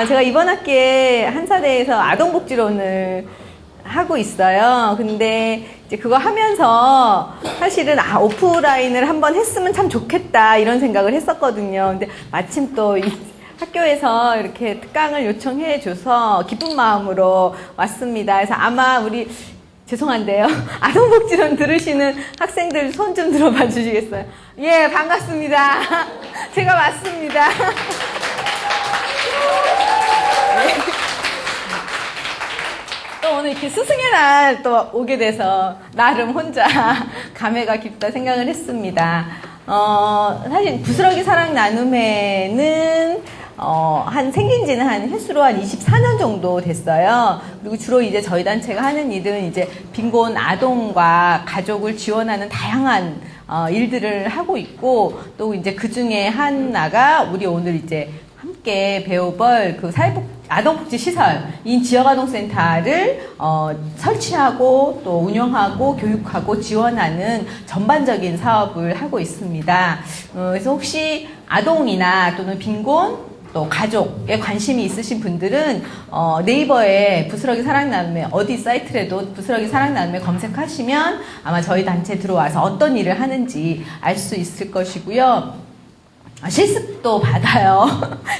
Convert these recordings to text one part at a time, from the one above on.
제가 이번 학기에 한사대에서 아동복지론을 하고 있어요. 근데 이제 그거 하면서 사실은 오프라인을 한번 했으면 참 좋겠다 이런 생각을 했었거든요. 근데 마침 또 학교에서 이렇게 특강을 요청해 줘서 기쁜 마음으로 왔습니다. 그래서 아마 우리 죄송한데요. 아동복지론 들으시는 학생들 손 좀 들어봐 주시겠어요? 예, 반갑습니다. 제가 맞습니다. 또 오늘 이렇게 스승의 날 또 오게 돼서 나름 혼자 감회가 깊다 생각을 했습니다. 사실 부스러기 사랑 나눔회는 생긴 지는 횟수로 한 24년 정도 됐어요. 그리고 주로 이제 저희 단체가 하는 일은 이제 빈곤 아동과 가족을 지원하는 다양한 일들을 하고 있고, 또 이제 그 중에 하나가 우리 오늘 이제 함께 배워볼 그 아동복지 시설인 지역아동센터를 설치하고 또 운영하고 교육하고 지원하는 전반적인 사업을 하고 있습니다. 그래서 혹시 아동이나 또는 빈곤 또 가족에 관심이 있으신 분들은 네이버에 부스러기 사랑나눔회 어디 사이트라도 부스러기 사랑나눔회 검색하시면 아마 저희 단체에 들어와서 어떤 일을 하는지 알 수 있을 것이고요. 실습도 받아요.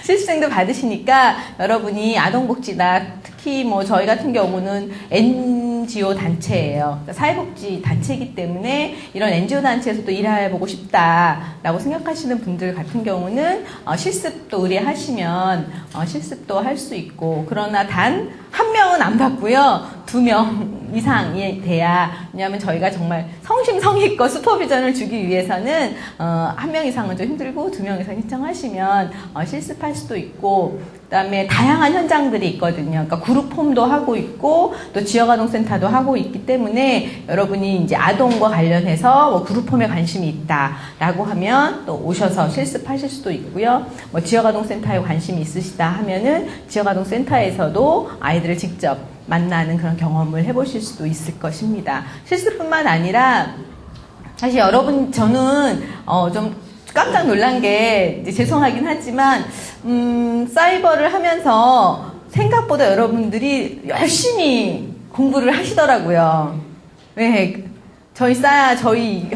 실습생도 받으시니까 여러분이 아동복지나 특히 뭐 저희 같은 경우는 NGO 단체예요. 그러니까 사회복지 단체이기 때문에 이런 NGO 단체에서도 일해보고 싶다라고 생각하시는 분들 같은 경우는 실습도 의뢰하시면 실습도 할 수 있고, 그러나 단 한 명은 안 받고요. 2명 이상이 돼야, 왜냐하면 저희가 정말 성심성의껏 슈퍼비전을 주기 위해서는 한 명 이상은 좀 힘들고 2명 이상 신청하시면 실습할 수도 있고, 그다음에 다양한 현장들이 있거든요. 그러니까 그룹홈도 하고 있고 또 지역아동센터도 하고 있기 때문에 여러분이 이제 아동과 관련해서 뭐 그룹홈에 관심이 있다라고 하면 또 오셔서 실습하실 수도 있고요. 뭐 지역아동센터에 관심이 있으시다 하면은 지역아동센터에서도 아이들을 직접 만나는 그런 경험을 해보실 수도 있을 것입니다. 실습뿐만 아니라 사실 여러분, 저는 좀 깜짝 놀란 게, 이제 죄송하긴 하지만 사이버를 하면서 생각보다 여러분들이 열심히 공부를 하시더라고요. 네, 저희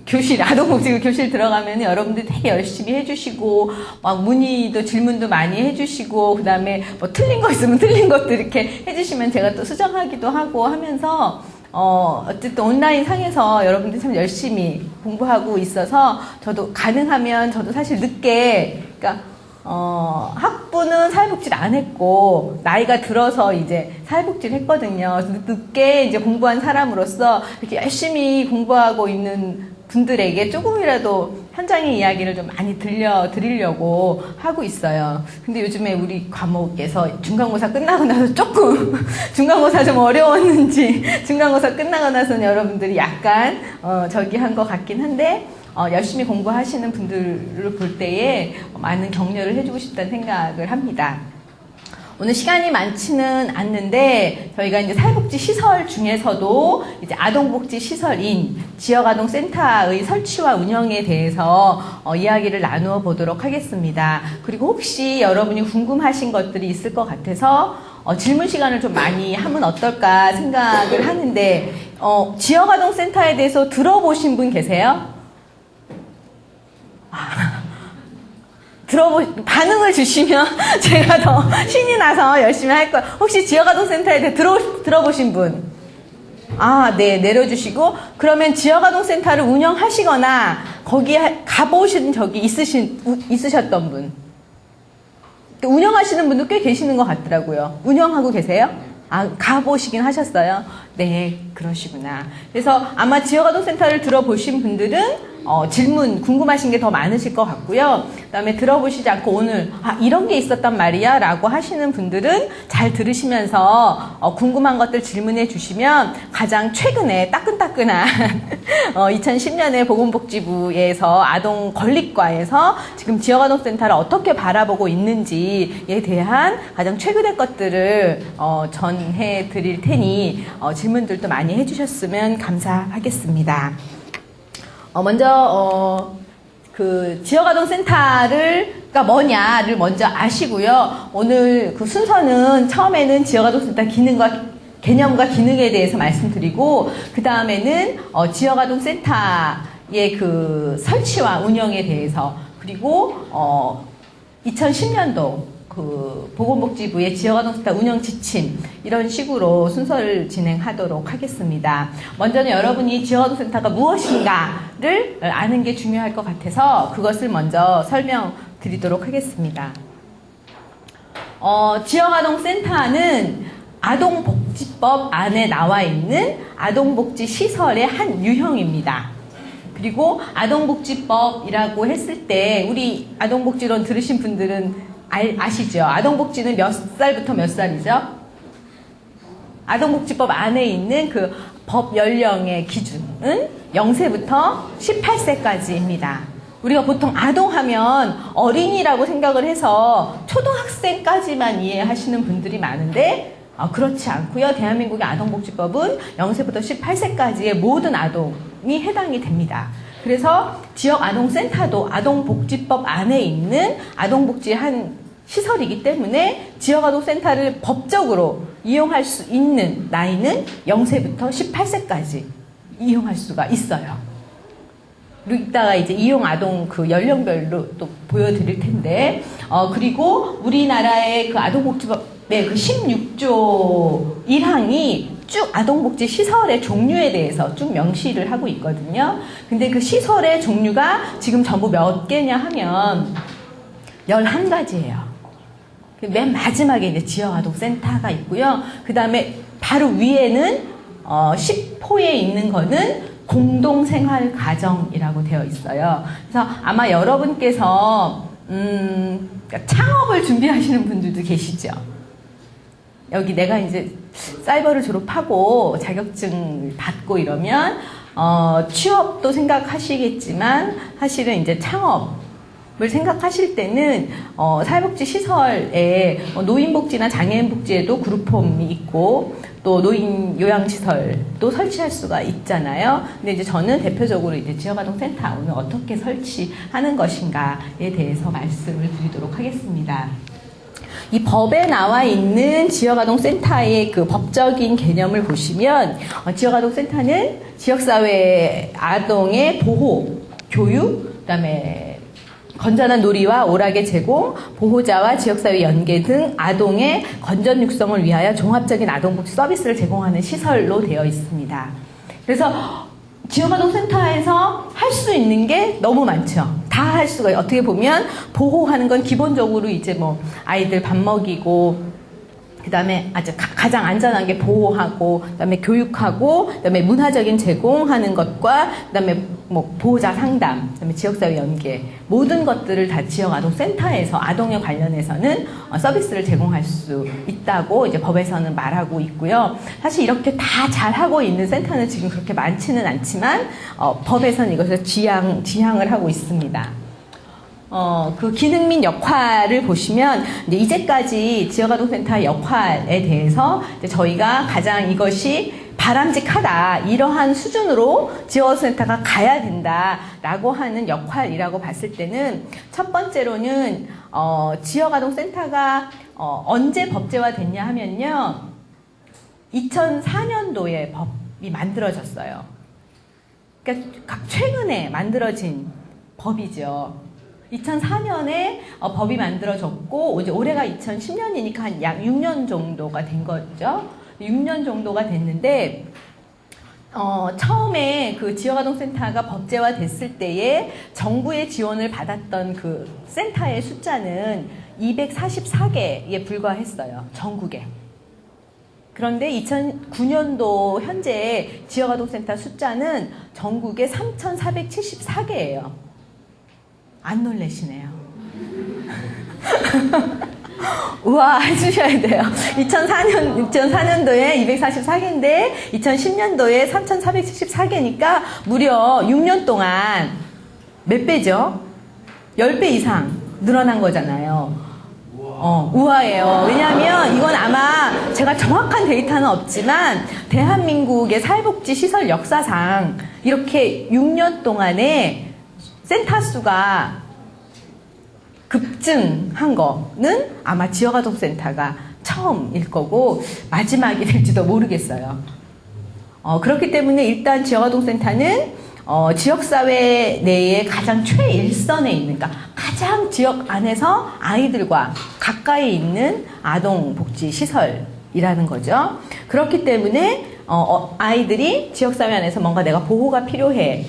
교실, 아동복지 교실 들어가면 여러분들이 되게 열심히 해주시고, 막 문의도 질문도 많이 해주시고, 그 다음에 뭐 틀린 거 있으면 틀린 것도 이렇게 해주시면 제가 또 수정하기도 하고 하면서, 어쨌든 온라인 상에서 여러분들이 참 열심히 공부하고 있어서, 저도 가능하면 저도 사실 늦게, 그러니까 학부는 사회복지를 안 했고 나이가 들어서 이제 사회복지를 했거든요. 늦게 이제 공부한 사람으로서 이렇게 열심히 공부하고 있는 분들에게 조금이라도 현장의 이야기를 좀 많이 들려드리려고 하고 있어요. 근데 요즘에 우리 과목에서 중간고사 끝나고 나서 조금 중간고사 좀 어려웠는지 중간고사 끝나고 나서는 여러분들이 약간 저기 한 것 같긴 한데, 열심히 공부하시는 분들을 볼 때에 많은 격려를 해주고 싶다는 생각을 합니다. 오늘 시간이 많지는 않는데 저희가 이제 사회복지 시설 중에서도 이제 아동복지 시설인 지역아동센터의 설치와 운영에 대해서 이야기를 나누어 보도록 하겠습니다. 그리고 혹시 여러분이 궁금하신 것들이 있을 것 같아서 질문 시간을 좀 많이 하면 어떨까 생각을 하는데, 지역아동센터에 대해서 들어보신 분 계세요? 반응을 주시면 제가 더 신이 나서 열심히 할 거예요. 혹시 지역아동센터에 대해 들어보신 분? 네, 내려주시고, 그러면 지역아동센터를 운영하시거나 거기에 가보신 적이 있으셨던 분? 운영하시는 분도 꽤 계시는 것 같더라고요. 운영하고 계세요? 가보시긴 하셨어요? 네, 그러시구나. 그래서 아마 지역아동센터를 들어보신 분들은 질문 궁금하신 게 더 많으실 것 같고요. 그 다음에 들어보시지 않고 오늘 이런 게 있었단 말이야 라고 하시는 분들은 잘 들으시면서 궁금한 것들 질문해 주시면 가장 최근에 따끈따끈한 2010년에 보건복지부에서 아동권익과에서 지금 지역아동센터를 어떻게 바라보고 있는지에 대한 가장 최근의 것들을 전해 드릴 테니 질문들도 많이 해주셨으면 감사하겠습니다. 먼저 그 지역아동센터가 뭐냐를 먼저 아시고요. 오늘 그 순서는 처음에는 지역아동센터 기능과 개념과 기능에 대해서 말씀드리고, 그 다음에는 지역아동센터의 그 설치와 운영에 대해서, 그리고 2010년도 그 보건복지부의 지역아동센터 운영 지침, 이런 식으로 순서를 진행하도록 하겠습니다. 먼저는 여러분이 지역아동센터가 무엇인가를 아는 게 중요할 것 같아서 그것을 먼저 설명드리도록 하겠습니다. 지역아동센터는 아동복지법 안에 나와 있는 아동복지시설의 한 유형입니다. 그리고 아동복지법이라고 했을 때 우리 아동복지론 들으신 분들은 아시죠? 아동복지는 몇 살부터 몇 살이죠? 아동복지법 안에 있는 그 법 연령의 기준은 0세부터 18세까지입니다. 우리가 보통 아동하면 어린이라고 생각을 해서 초등학생까지만 이해하시는 분들이 많은데 그렇지 않고요. 대한민국의 아동복지법은 0세부터 18세까지의 모든 아동이 해당이 됩니다. 그래서 지역아동센터도 아동복지법 안에 있는 아동복지의 한 시설이기 때문에 지역아동센터를 법적으로 이용할 수 있는 나이는 0세부터 18세까지 이용할 수가 있어요. 그리고 이따가 이제 이용아동 그 연령별로 또 보여드릴 텐데, 그리고 우리나라의 그 아동복지법의 그 16조 1항이 쭉 아동복지 시설의 종류에 대해서 쭉 명시를 하고 있거든요. 근데 그 시설의 종류가 지금 전부 몇 개냐 하면 11가지예요. 맨 마지막에 이제 지역아동센터가 있고요. 그 다음에 바로 위에는 10호에 있는 거는 공동생활가정이라고 되어 있어요. 그래서 아마 여러분께서 창업을 준비하시는 분들도 계시죠. 여기 내가 이제 사이버를 졸업하고 자격증 받고 이러면 취업도 생각하시겠지만 사실은 이제 창업을 생각하실 때는 사회복지 시설에 노인복지나 장애인복지에도 그룹홈이 있고 또 노인 요양시설도 설치할 수가 있잖아요. 근데 이제 저는 대표적으로 이제 지역아동센터 오늘 어떻게 설치하는 것인가에 대해서 말씀을 드리도록 하겠습니다. 이 법에 나와 있는 지역아동센터의 그 법적인 개념을 보시면 지역아동센터는 지역사회 아동의 보호, 교육, 그다음에 건전한 놀이와 오락의 제공, 보호자와 지역사회 연계 등 아동의 건전 육성을 위하여 종합적인 아동복지 서비스를 제공하는 시설로 되어 있습니다. 그래서 지역아동센터에서 할 수 있는 게 너무 많죠. 다 할 수가, 어떻게 보면 보호하는 건 기본적으로 이제 뭐 아이들 밥 먹이고, 그 다음에 아주 가장 안전하게 보호하고, 그 다음에 교육하고, 그 다음에 문화적인 제공하는 것과, 그 다음에 뭐 보호자 상담, 그 다음에 지역사회 연계, 모든 것들을 다 지역아동센터에서 아동에 관련해서는 서비스를 제공할 수 있다고 이제 법에서는 말하고 있고요. 사실 이렇게 다 잘하고 있는 센터는 지금 그렇게 많지는 않지만, 법에서는 이것을 지향을 하고 있습니다. 그 기능 및 역할을 보시면 이제까지 지역아동센터의 역할에 대해서 이제 저희가 가장 이것이 바람직하다, 이러한 수준으로 지역아동센터가 가야 된다라고 하는 역할이라고 봤을 때는, 첫 번째로는 지역아동센터가 언제 법제화됐냐 하면요, 2004년도에 법이 만들어졌어요. 그러니까 최근에 만들어진 법이죠. 2004년에 법이 만들어졌고, 이제 올해가 2010년이니까 한 약 6년 정도가 된 거죠. 6년 정도가 됐는데, 처음에 그 지역아동센터가 법제화 됐을 때에 정부의 지원을 받았던 그 센터의 숫자는 244개에 불과했어요. 전국에. 그런데 2009년도 현재 지역아동센터 숫자는 전국에 3,474개예요. 안 놀라시네요. 우와 해주셔야 돼요. 2004년도에 244개인데 2010년도에 3,474개니까 무려 6년 동안 몇 배죠? 10배 이상 늘어난 거잖아요. 우아해요. 왜냐하면 이건 아마 제가 정확한 데이터는 없지만 대한민국의 사회복지 시설 역사상 이렇게 6년 동안에 센터 수가 급증한 거는 아마 지역아동센터가 처음일 거고 마지막이 될지도 모르겠어요. 그렇기 때문에 일단 지역아동센터는 지역사회 내에 가장 최일선에 있는, 그러니까 가장 지역 안에서 아이들과 가까이 있는 아동복지시설이라는 거죠. 그렇기 때문에 아이들이 지역사회 안에서 뭔가 내가 보호가 필요해,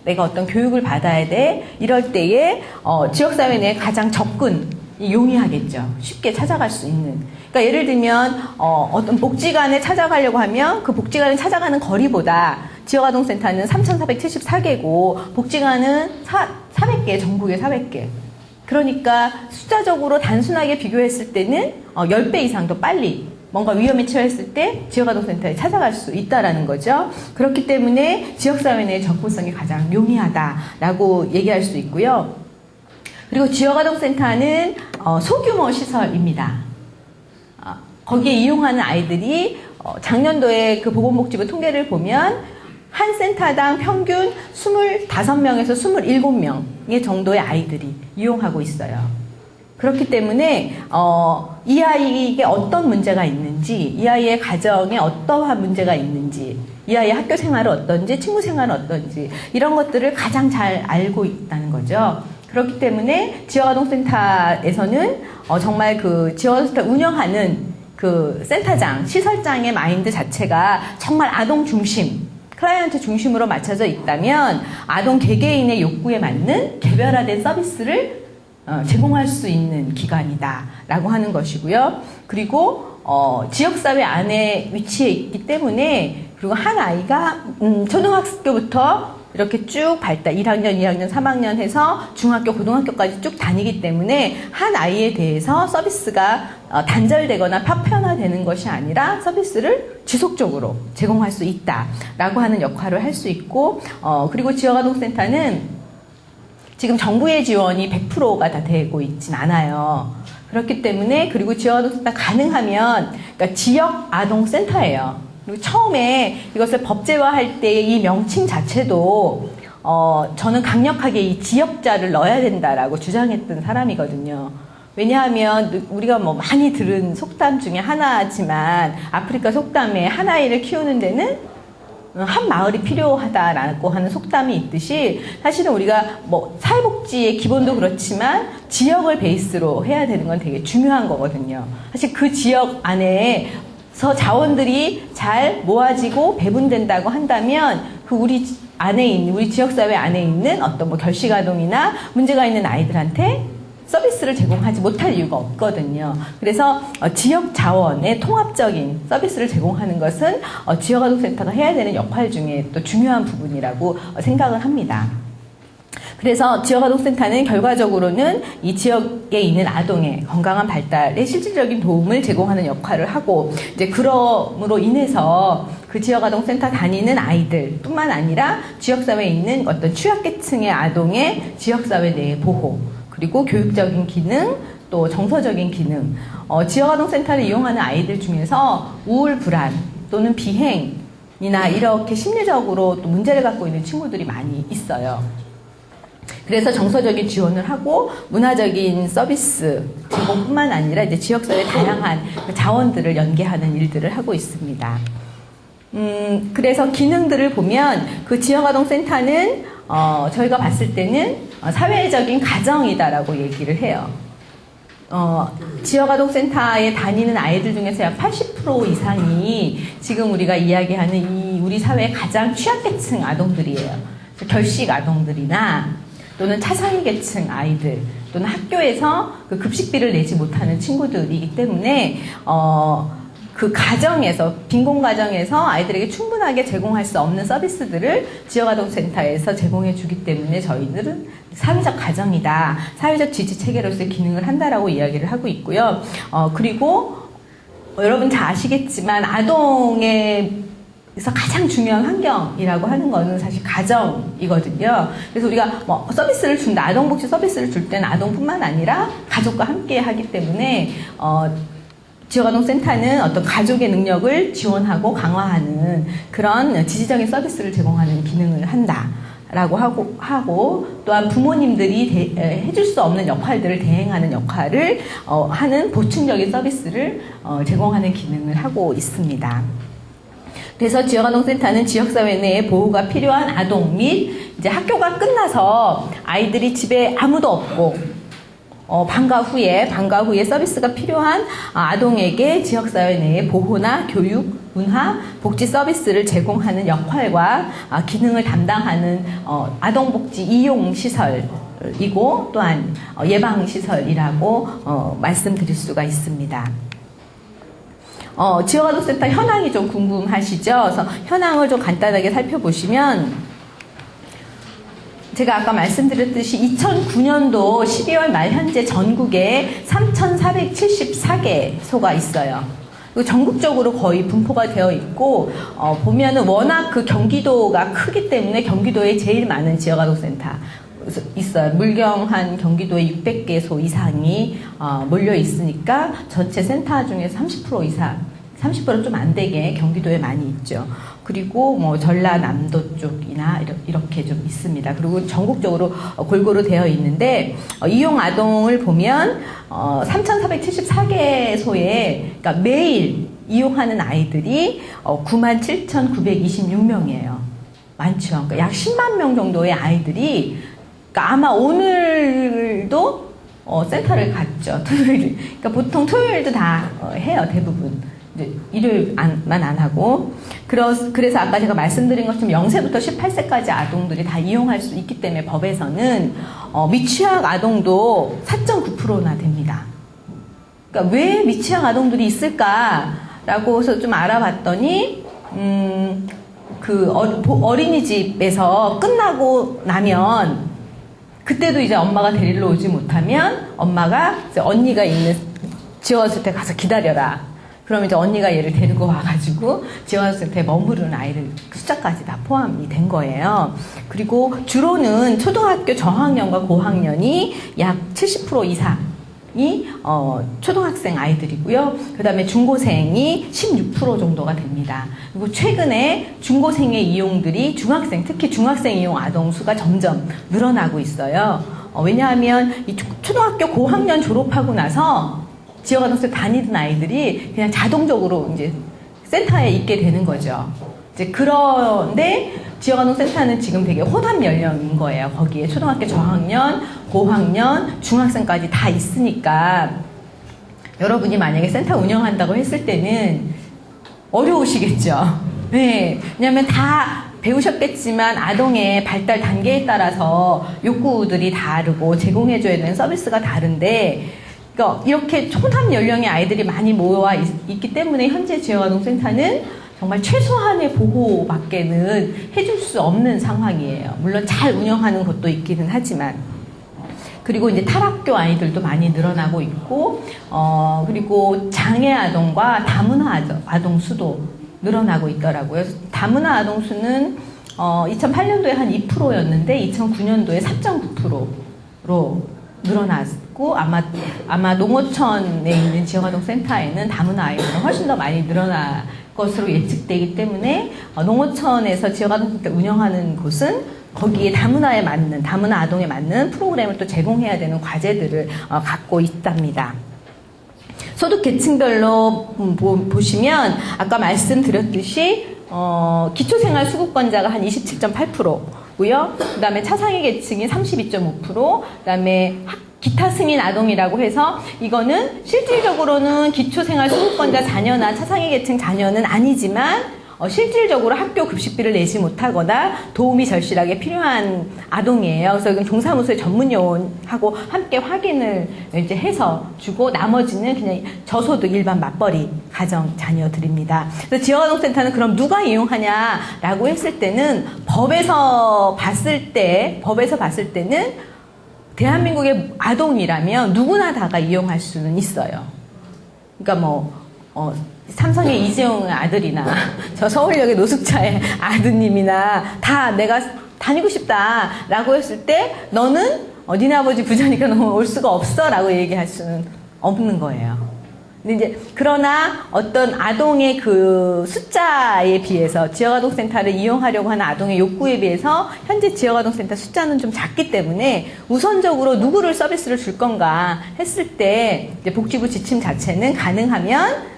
내가 어떤 교육을 받아야 돼, 이럴 때에 지역사회 내에 가장 접근이 용이하겠죠. 쉽게 찾아갈 수 있는. 그러니까 예를 들면 어떤 복지관에 찾아가려고 하면 그 복지관에 찾아가는 거리보다 지역아동센터는 3,474개고 복지관은 400개, 전국에 400개. 그러니까 숫자적으로 단순하게 비교했을 때는 10배 이상 더 빨리 뭔가 위험에 처했을 때 지역아동센터에 찾아갈 수 있다라는 거죠. 그렇기 때문에 지역사회 내의 접근성이 가장 용이하다라고 얘기할 수 있고요. 그리고 지역아동센터는 소규모 시설입니다. 거기에 이용하는 아이들이 작년도에 그 보건복지부 통계를 보면 한 센터당 평균 25명에서 27명의 정도의 아이들이 이용하고 있어요. 그렇기 때문에 이 아이에게 어떤 문제가 있는지, 이 아이의 가정에 어떠한 문제가 있는지, 이 아이의 학교 생활은 어떤지, 친구 생활은 어떤지, 이런 것들을 가장 잘 알고 있다는 거죠. 그렇기 때문에 지역아동센터에서는 정말 그 지역아동센터 운영하는 그 센터장, 시설장의 마인드 자체가 정말 아동 중심, 클라이언트 중심으로 맞춰져 있다면 아동 개개인의 욕구에 맞는 개별화된 서비스를 제공할 수 있는 기관이다라고 하는 것이고요. 그리고 지역사회 안에 위치해 있기 때문에, 그리고 한 아이가 초등학교부터 이렇게 쭉 발달, 1학년, 2학년, 3학년 해서 중학교, 고등학교까지 쭉 다니기 때문에 한 아이에 대해서 서비스가 단절되거나 파편화되는 것이 아니라 서비스를 지속적으로 제공할 수 있다라고 하는 역할을 할 수 있고, 그리고 지역아동센터는 지금 정부의 지원이 100%가 다 되고 있진 않아요. 그렇기 때문에, 그리고 지역아동센터 가능하면, 그러니까 지역아동센터예요. 그리고 처음에 이것을 법제화할 때 이 명칭 자체도 저는 강력하게 이 지역자를 넣어야 된다라고 주장했던 사람이거든요. 왜냐하면 우리가 뭐 많이 들은 속담 중에 하나지만, 아프리카 속담에 한 아이를 키우는 데는 한 마을이 필요하다라고 하는 속담이 있듯이, 사실은 우리가 뭐 사회복지의 기본도 그렇지만 지역을 베이스로 해야 되는 건 되게 중요한 거거든요. 사실 그 지역 안에서 자원들이 잘 모아지고 배분된다고 한다면, 그 우리 안에 있는, 우리 지역사회 안에 있는 어떤 뭐 결식아동이나 문제가 있는 아이들한테 서비스를 제공하지 못할 이유가 없거든요. 그래서 지역 자원의 통합적인 서비스를 제공하는 것은 지역아동센터가 해야 되는 역할 중에 또 중요한 부분이라고 생각을 합니다. 그래서 지역아동센터는 결과적으로는 이 지역에 있는 아동의 건강한 발달에 실질적인 도움을 제공하는 역할을 하고, 이제 그럼으로 인해서 그 지역아동센터 다니는 아이들 뿐만 아니라 지역사회에 있는 어떤 취약계층의 아동의 지역사회 내의 보호, 그리고 교육적인 기능, 또 정서적인 기능, 지역아동센터를 이용하는 아이들 중에서 우울, 불안 또는 비행이나 이렇게 심리적으로 또 문제를 갖고 있는 친구들이 많이 있어요. 그래서 정서적인 지원을 하고 문화적인 서비스 제공뿐만 아니라 이제 지역사회 다양한 자원들을 연계하는 일들을 하고 있습니다. 그래서 기능들을 보면 그 지역아동센터는 저희가 봤을 때는 사회적인 가정이다라고 얘기를 해요. 지역아동센터에 다니는 아이들 중에서 약 80% 이상이 지금 우리가 이야기하는 이 우리 사회의 가장 취약계층 아동들이에요. 결식 아동들이나 또는 차상위 계층 아이들, 또는 학교에서 그 급식비를 내지 못하는 친구들이기 때문에 그 가정에서, 빈곤 가정에서 아이들에게 충분하게 제공할 수 없는 서비스들을 지역아동센터에서 제공해 주기 때문에 저희들은 사회적 가정이다, 사회적 지지 체계로서의 기능을 한다라고 이야기를 하고 있고요. 그리고 여러분 다 아시겠지만 아동에서 가장 중요한 환경이라고 하는 거는 사실 가정이거든요. 그래서 우리가 뭐 서비스를 준다, 아동복지 서비스를 줄 때는 아동뿐만 아니라 가족과 함께 하기 때문에 지역아동센터는 어떤 가족의 능력을 지원하고 강화하는 그런 지지적인 서비스를 제공하는 기능을 한다 라고 하고 또한 부모님들이 해줄 수 없는 역할들을 대행하는 역할을 하는 보충적인 서비스를 제공하는 기능을 하고 있습니다. 그래서 지역아동센터는 지역사회 내에 보호가 필요한 아동 및 이제 학교가 끝나서 아이들이 집에 아무도 없고 방과 후에 서비스가 필요한 아동에게 지역사회 내에 보호나 교육, 문화, 복지 서비스를 제공하는 역할과 기능을 담당하는 아동복지 이용시설이고 또한 예방시설이라고 말씀드릴 수가 있습니다. 지역아동센터 현황이 좀 궁금하시죠? 그래서 현황을 좀 간단하게 살펴보시면 제가 아까 말씀드렸듯이 2009년도 12월 말 현재 전국에 3,474개소가 있어요. 그리고 전국적으로 거의 분포가 되어 있고 보면은 워낙 그 경기도가 크기 때문에 경기도에 제일 많은 지역아동센터 있어요. 물경한 경기도에 600개소 이상이 몰려 있으니까 전체 센터 중에서 30% 이상, 30%는 좀 안 되게 경기도에 많이 있죠. 그리고 뭐 전라남도 쪽이나 이렇게 좀 있습니다. 그리고 전국적으로 골고루 되어 있는데 이용 아동을 보면 3,474개소에 그러니까 매일 이용하는 아이들이 97,926명이에요. 많죠. 그러니까 약 10만 명 정도의 아이들이 그러니까 아마 오늘도 센터를 갔죠. 토요일. 그러니까 보통 토요일도 다 해요. 대부분. 이제 일요일만 안 하고. 그래서 아까 제가 말씀드린 것처럼 0세부터 18세까지 아동들이 다 이용할 수 있기 때문에 법에서는 미취학 아동도 4.9%나 됩니다. 그러니까 왜 미취학 아동들이 있을까라고 해서 좀 알아봤더니 그 어린이집에서 끝나고 나면 그때도 이제 엄마가 데리러 오지 못하면 엄마가 이제 언니가 있는 지원센터에 가서 기다려라. 그러면 이제 언니가 얘를 데리고 와가지고 지원센터에 머무르는 아이들 숫자까지 다 포함이 된 거예요. 그리고 주로는 초등학교 저학년과 고학년이 약 70% 이상이 초등학생 아이들이고요. 그 다음에 중고생이 16% 정도가 됩니다. 그리고 최근에 중고생의 이용들이 특히 중학생 이용 아동 수가 점점 늘어나고 있어요. 왜냐하면 이 초등학교 고학년 졸업하고 나서 지역아동센터 다니던 아이들이 그냥 자동적으로 이제 센터에 있게 되는 거죠. 이제 그런데 지역아동센터는 지금 되게 호남 연령인 거예요. 거기에 초등학교 저학년, 고학년, 중학생까지 다 있으니까 여러분이 만약에 센터 운영한다고 했을 때는 어려우시겠죠. 네. 왜냐하면 다 배우셨겠지만 아동의 발달 단계에 따라서 욕구들이 다르고 제공해줘야 되는 서비스가 다른데 그러니까 이렇게 초남 연령의 아이들이 많이 모여와 있기 때문에 현재 지역아동센터는 정말 최소한의 보호밖에는 해줄 수 없는 상황이에요. 물론 잘 운영하는 곳도 있기는 하지만. 그리고 이제 탈학교 아이들도 많이 늘어나고 있고, 그리고 장애 아동과 다문화 아동 수도 늘어나고 있더라고요. 다문화 아동 수는 2008년도에 한 2%였는데 2009년도에 3.9%로 늘어났고 아마 농어촌에 있는 지역아동 센터에는 다문화 아이들은 훨씬 더 많이 늘어날 것으로 예측되기 때문에 농어촌에서 지역아동 센터 운영하는 곳은 거기에 다문화 아동에 맞는 프로그램을 또 제공해야 되는 과제들을 갖고 있답니다. 소득 계층별로 보시면 아까 말씀드렸듯이 기초생활 수급권자가 한 27.8%고요. 그 다음에 차상위 계층이 32.5%, 그 다음에 기타 승인 아동이라고 해서 이거는 실질적으로는 기초생활 수급권자 자녀나 차상위 계층 자녀는 아니지만 실질적으로 학교 급식비를 내지 못하거나 도움이 절실하게 필요한 아동이에요. 그래서 이건 동사무소의 전문 요원하고 함께 확인을 이제 해서 주고 나머지는 그냥 저소득 일반 맞벌이 가정 자녀들입니다. 그래서 지역아동센터는 그럼 누가 이용하냐라고 했을 때는 법에서 봤을 때는 대한민국의 아동이라면 누구나 다가 이용할 수는 있어요. 그러니까 삼성의 이재용 아들이나 저 서울역의 노숙자의 아드님이나 다 내가 다니고 싶다라고 했을 때 너는 니네 아버지 부자니까 너 올 수가 없어 라고 얘기할 수는 없는 거예요. 근데 이제 그러나 어떤 아동의 그 숫자에 비해서 지역아동센터를 이용하려고 하는 아동의 욕구에 비해서 현재 지역아동센터 숫자는 좀 작기 때문에 우선적으로 누구를 서비스를 줄 건가 했을 때 이제 복지부 지침 자체는 가능하면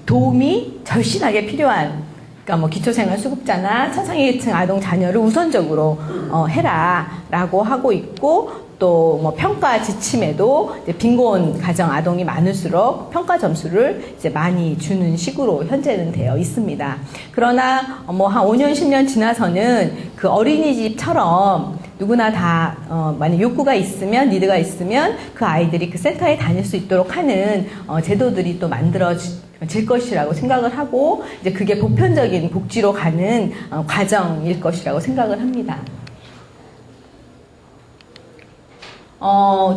도움이 절실하게 필요한, 그러니까 뭐 기초생활수급자나 차상위계층 아동 자녀를 우선적으로 해라라고 하고 있고, 또 뭐 평가 지침에도 이제 빈곤 가정 아동이 많을수록 평가 점수를 이제 많이 주는 식으로 현재는 되어 있습니다. 그러나 뭐 한 5년 10년 지나서는 그 어린이집처럼 누구나 다 만약 욕구가 있으면, 니드가 있으면 그 아이들이 그 센터에 다닐 수 있도록 하는 제도들이 또 만들어질 것이라고 생각을 하고, 이제 그게 보편적인 복지로 가는 과정일 것이라고 생각을 합니다.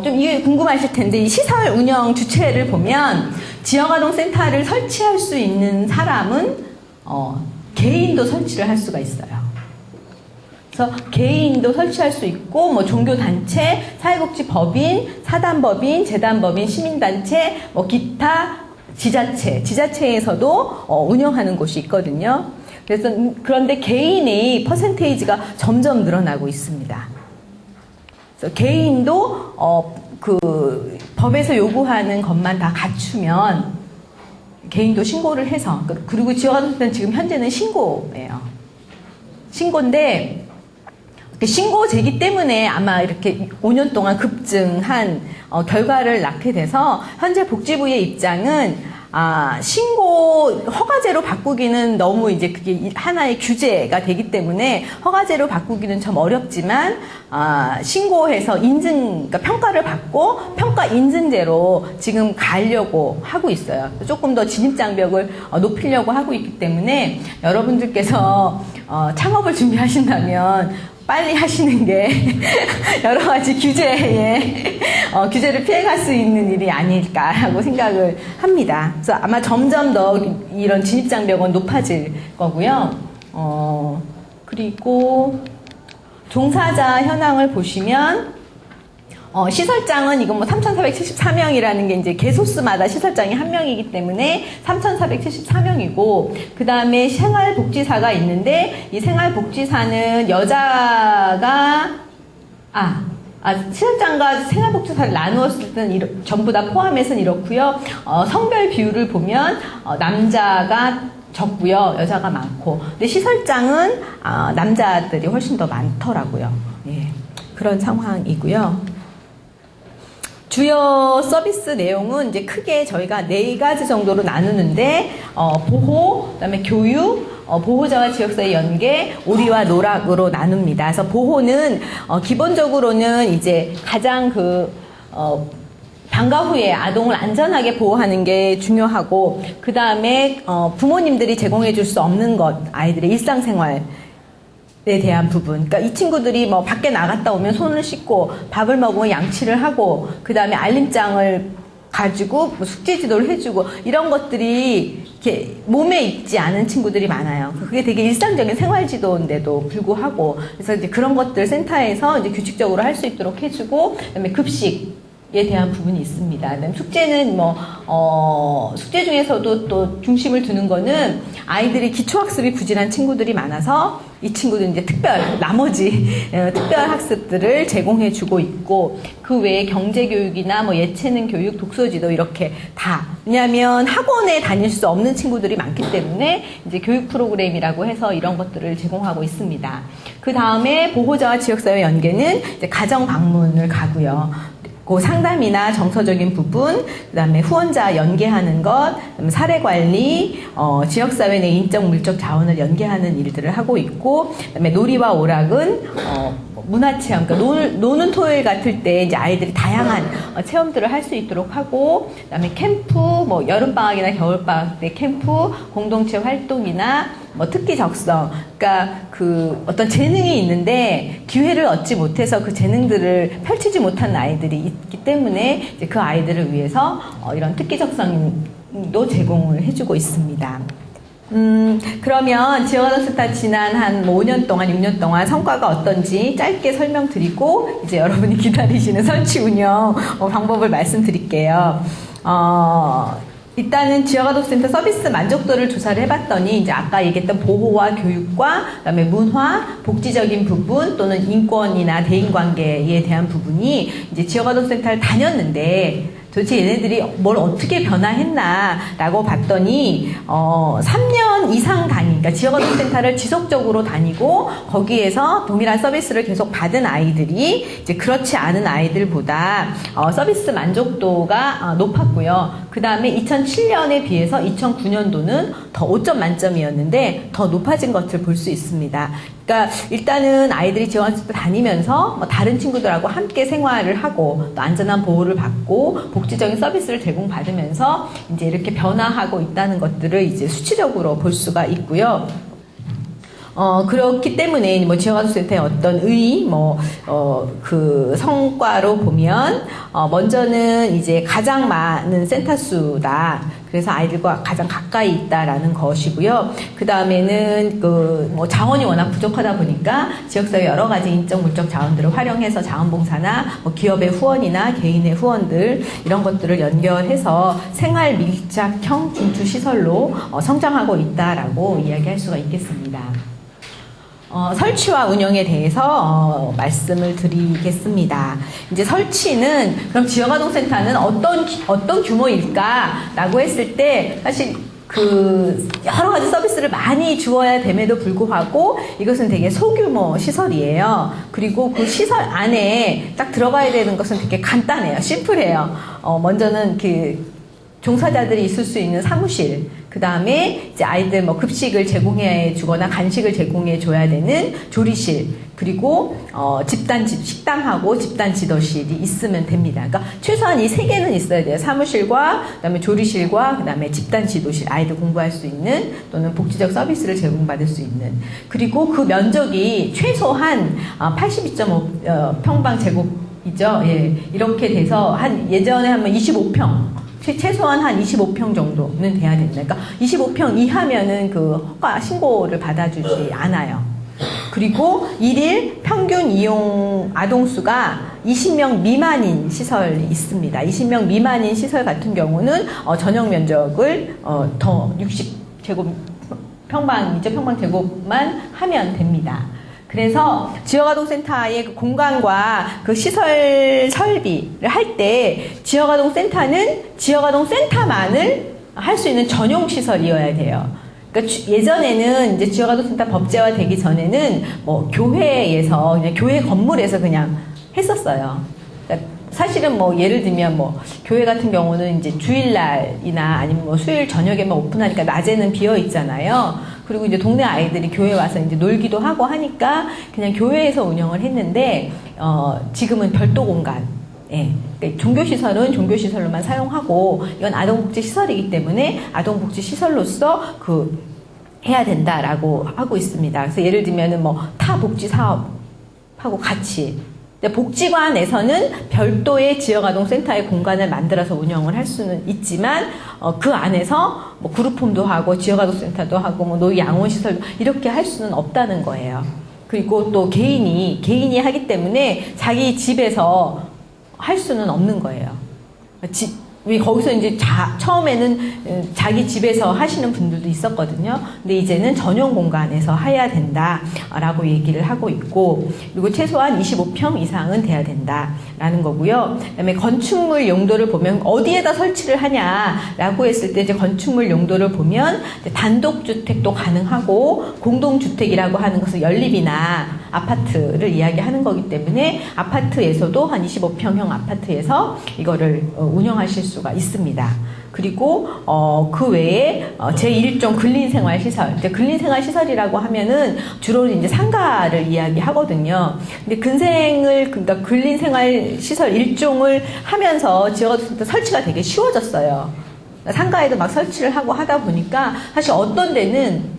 좀 이게 궁금하실 텐데, 이 시설 운영 주체를 보면 지역아동센터를 설치할 수 있는 사람은 개인도 설치를 할 수가 있어요. 그래서 개인도 설치할 수 있고, 뭐 종교단체, 사회복지법인, 사단법인, 재단법인, 시민단체, 뭐 기타 지자체에서도 운영하는 곳이 있거든요. 그래서 그런데 개인의 퍼센테이지가 점점 늘어나고 있습니다. 그래서 개인도 그 법에서 요구하는 것만 다 갖추면 개인도 신고를 해서, 그리고 지역아동센터는 지금 현재는 신고예요. 신고인데 신고제기 때문에 아마 이렇게 5년 동안 급증한 결과를 낳게 돼서, 현재 복지부의 입장은 신고 허가제로 바꾸기는 너무 이제 그게 하나의 규제가 되기 때문에 허가제로 바꾸기는 좀 어렵지만, 신고해서 그러니까 평가를 받고 평가 인증제로 지금 가려고 하고 있어요. 조금 더 진입장벽을 높이려고 하고 있기 때문에 여러분들께서 창업을 준비하신다면 빨리 하시는 게 여러 가지 규제를 피해갈 수 있는 일이 아닐까라고 생각을 합니다. 그래서 아마 점점 더 이런 진입장벽은 높아질 거고요. 그리고 종사자 현황을 보시면, 시설장은 이건 뭐 3,474명이라는 게 이제 개소수마다 시설장이 한 명이기 때문에 3,474명이고, 그 다음에 생활복지사가 있는데, 이 생활복지사는 여자가, 시설장과 생활복지사를 나누었을 때는 전부 다 포함해서는 이렇고요. 성별 비율을 보면, 남자가 적고요. 여자가 많고. 근데 시설장은, 남자들이 훨씬 더 많더라고요. 예. 그런 상황이고요. 주요 서비스 내용은 이제 크게 저희가 4가지 정도로 나누는데, 보호, 그다음에 교육, 보호자와 지역사회 연계, 오리와 노락으로 나눕니다. 그래서 보호는 기본적으로는 이제 가장 방과 후에 아동을 안전하게 보호하는 게 중요하고, 그 다음에 부모님들이 제공해 줄 수 없는 것, 아이들의 일상생활 에 대한 부분. 그러니까 이 친구들이 뭐 밖에 나갔다 오면 손을 씻고 밥을 먹으면 양치를 하고, 그 다음에 알림장을 가지고 뭐 숙제 지도를 해주고, 이런 것들이 이렇게 몸에 익지 않은 친구들이 많아요. 그게 되게 일상적인 생활 지도인데도 불구하고, 그래서 이제 그런 것들 센터에서 이제 규칙적으로 할 수 있도록 해주고, 그다음에 급식에 대한 부분이 있습니다. 그다음에 숙제는 숙제 중에서도 또 중심을 두는 거는, 아이들이 기초학습이 부진한 친구들이 많아서 이 친구들은 이제 나머지 특별 학습들을 제공해 주고 있고, 그 외에 경제교육이나 뭐 예체능 교육, 독서지도 이렇게 다. 왜냐하면 학원에 다닐 수 없는 친구들이 많기 때문에 이제 교육 프로그램이라고 해서 이런 것들을 제공하고 있습니다. 그 다음에 보호자와 지역사회 연계는 이제 가정 방문을 가고요. 그 상담이나 정서적인 부분, 그 다음에 후원자 연계하는 것, 사례 관리, 지역사회 내 인적 물적 자원을 연계하는 일들을 하고 있고, 그 다음에 놀이와 오락은 문화체험, 그러니까 노는 토요일 같을 때 이제 아이들이 다양한 체험들을 할 수 있도록 하고, 그 다음에 캠프, 뭐 여름방학이나 겨울방학 때 캠프, 공동체 활동이나 뭐 특기 적성, 그러니까 어떤 재능이 있는데 기회를 얻지 못해서 그 재능들을 펼치지 못한 아이들이 있기 때문에 이제 그 아이들을 위해서 이런 특기 적성도 제공을 해주고 있습니다. 그러면 지역아동센터 지난 한 5년 동안, 6년 동안 성과가 어떤지 짧게 설명드리고, 이제 여러분이 기다리시는 설치 운영 방법을 말씀드릴게요. 일단은 지역아동센터 서비스 만족도를 조사를 해봤더니 이제 아까 얘기했던 보호와 교육과 그다음에 문화, 복지적인 부분 또는 인권이나 대인관계에 대한 부분이 이제 지역아동센터를 다녔는데 도대체 얘네들이 뭘 어떻게 변화했나라고 봤더니 3년 이상 그러니까 지역아동센터를 지속적으로 다니고 거기에서 동일한 서비스를 계속 받은 아이들이 이제 그렇지 않은 아이들보다 서비스 만족도가 높았고요. 그 다음에 2007년에 비해서 2009년도는 더 5점 만점이었는데 더 높아진 것을 볼 수 있습니다. 그러니까 일단은 아이들이 지원센터 다니면서 뭐 다른 친구들하고 함께 생활을 하고 또 안전한 보호를 받고 복지적인 서비스를 제공받으면서 이제 이렇게 변화하고 있다는 것들을 이제 수치적으로 볼 수가 있고요. 그렇기 때문에, 뭐, 지역아동센터의 어떤 그 성과로 보면, 먼저는 이제 가장 많은 센터 수다. 그래서 아이들과 가장 가까이 있다라는 것이고요. 그 다음에는 자원이 워낙 부족하다 보니까 지역사회 여러 가지 인적, 물적 자원들을 활용해서 자원봉사나 뭐 기업의 후원이나 개인의 후원들 이런 것들을 연결해서 생활 밀착형 중추시설로 성장하고 있다라고 이야기할 수가 있겠습니다. 설치와 운영에 대해서 말씀을 드리겠습니다. 이제 설치는 그럼 지역아동센터는 어떤 규모일까라고 했을 때 사실 여러 가지 서비스를 많이 주어야 됨에도 불구하고 이것은 되게 소규모 시설이에요. 그리고 그 시설 안에 딱 들어가야 되는 것은 되게 간단해요. 심플해요. 먼저는 종사자들이 있을 수 있는 사무실, 그 다음에 이제 아이들 뭐 급식을 제공해 주거나 간식을 제공해 줘야 되는 조리실, 그리고 식당하고 집단 지도실이 있으면 됩니다. 그러니까 최소한 이 세 개는 있어야 돼요. 사무실과 그다음에 조리실과 그다음에 집단 지도실, 아이들 공부할 수 있는 또는 복지적 서비스를 제공받을 수 있는. 그리고 그 면적이 최소한 82.5 평방제곱이죠. 예, 이렇게 돼서 예전에 하면 25평. 최소한 한 25평 정도는 돼야 됩니다. 그러니까 25평 이하면은 허가 신고를 받아주지 않아요. 그리고 1일 평균 이용 아동수가 20명 미만인 시설이 있습니다. 20명 미만인 시설 같은 경우는 전용 면적을 더 60제곱 평방제곱만 하면 됩니다. 그래서 지역아동센터의 공간과 시설 설비를 할 때 지역아동센터는 지역아동센터만을 할 수 있는 전용 시설이어야 돼요. 그러니까 예전에는 이제 지역아동센터 법제화 되기 전에는 뭐 교회에서 그냥 교회 건물에서 그냥 했었어요. 그러니까 사실은 뭐 예를 들면 뭐 교회 같은 경우는 이제 주일날이나 아니면 뭐 수요일 저녁에만 오픈하니까 낮에는 비어 있잖아요. 그리고 이제 동네 아이들이 교회 와서 이제 놀기도 하고 하니까 그냥 교회에서 운영을 했는데 지금은 별도 공간. 예. 그러니까 종교시설은 종교시설로만 사용하고 이건 아동복지시설이기 때문에 아동복지시설로서 해야 된다라고 하고 있습니다. 그래서 예를 들면은 뭐 타복지사업하고 같이 복지관에서는 별도의 지역아동센터의 공간을 만들어서 운영을 할 수는 있지만 그 안에서 뭐 그룹홈도 하고 지역아동센터도 하고 뭐 노양원시설도 이렇게 할 수는 없다는 거예요. 그리고 또 개인이 하기 때문에 자기 집에서 할 수는 없는 거예요. 거기서 이제 처음에는 자기 집에서 하시는 분들도 있었거든요. 근데 이제는 전용 공간에서 해야 된다라고 얘기를 하고 있고, 그리고 최소한 25평 이상은 돼야 된다라는 거고요. 그다음에 건축물 용도를 보면 어디에다 설치를 하냐라고 했을 때 이제 건축물 용도를 보면 단독주택도 가능하고 공동주택이라고 하는 것은 연립이나 아파트를 이야기하는 거기 때문에 아파트에서도 한 25평형 아파트에서 이거를 운영하실 수가 있습니다. 그리고 그 외에 제1종 근린생활시설, 근린생활시설이라고 하면은 주로 이제 상가를 이야기하거든요. 근데 그러니까 근린생활시설 1종을 하면서 지역아동센터 설치가 되게 쉬워졌어요. 상가에도 막 설치를 하고 하다 보니까 사실 어떤 데는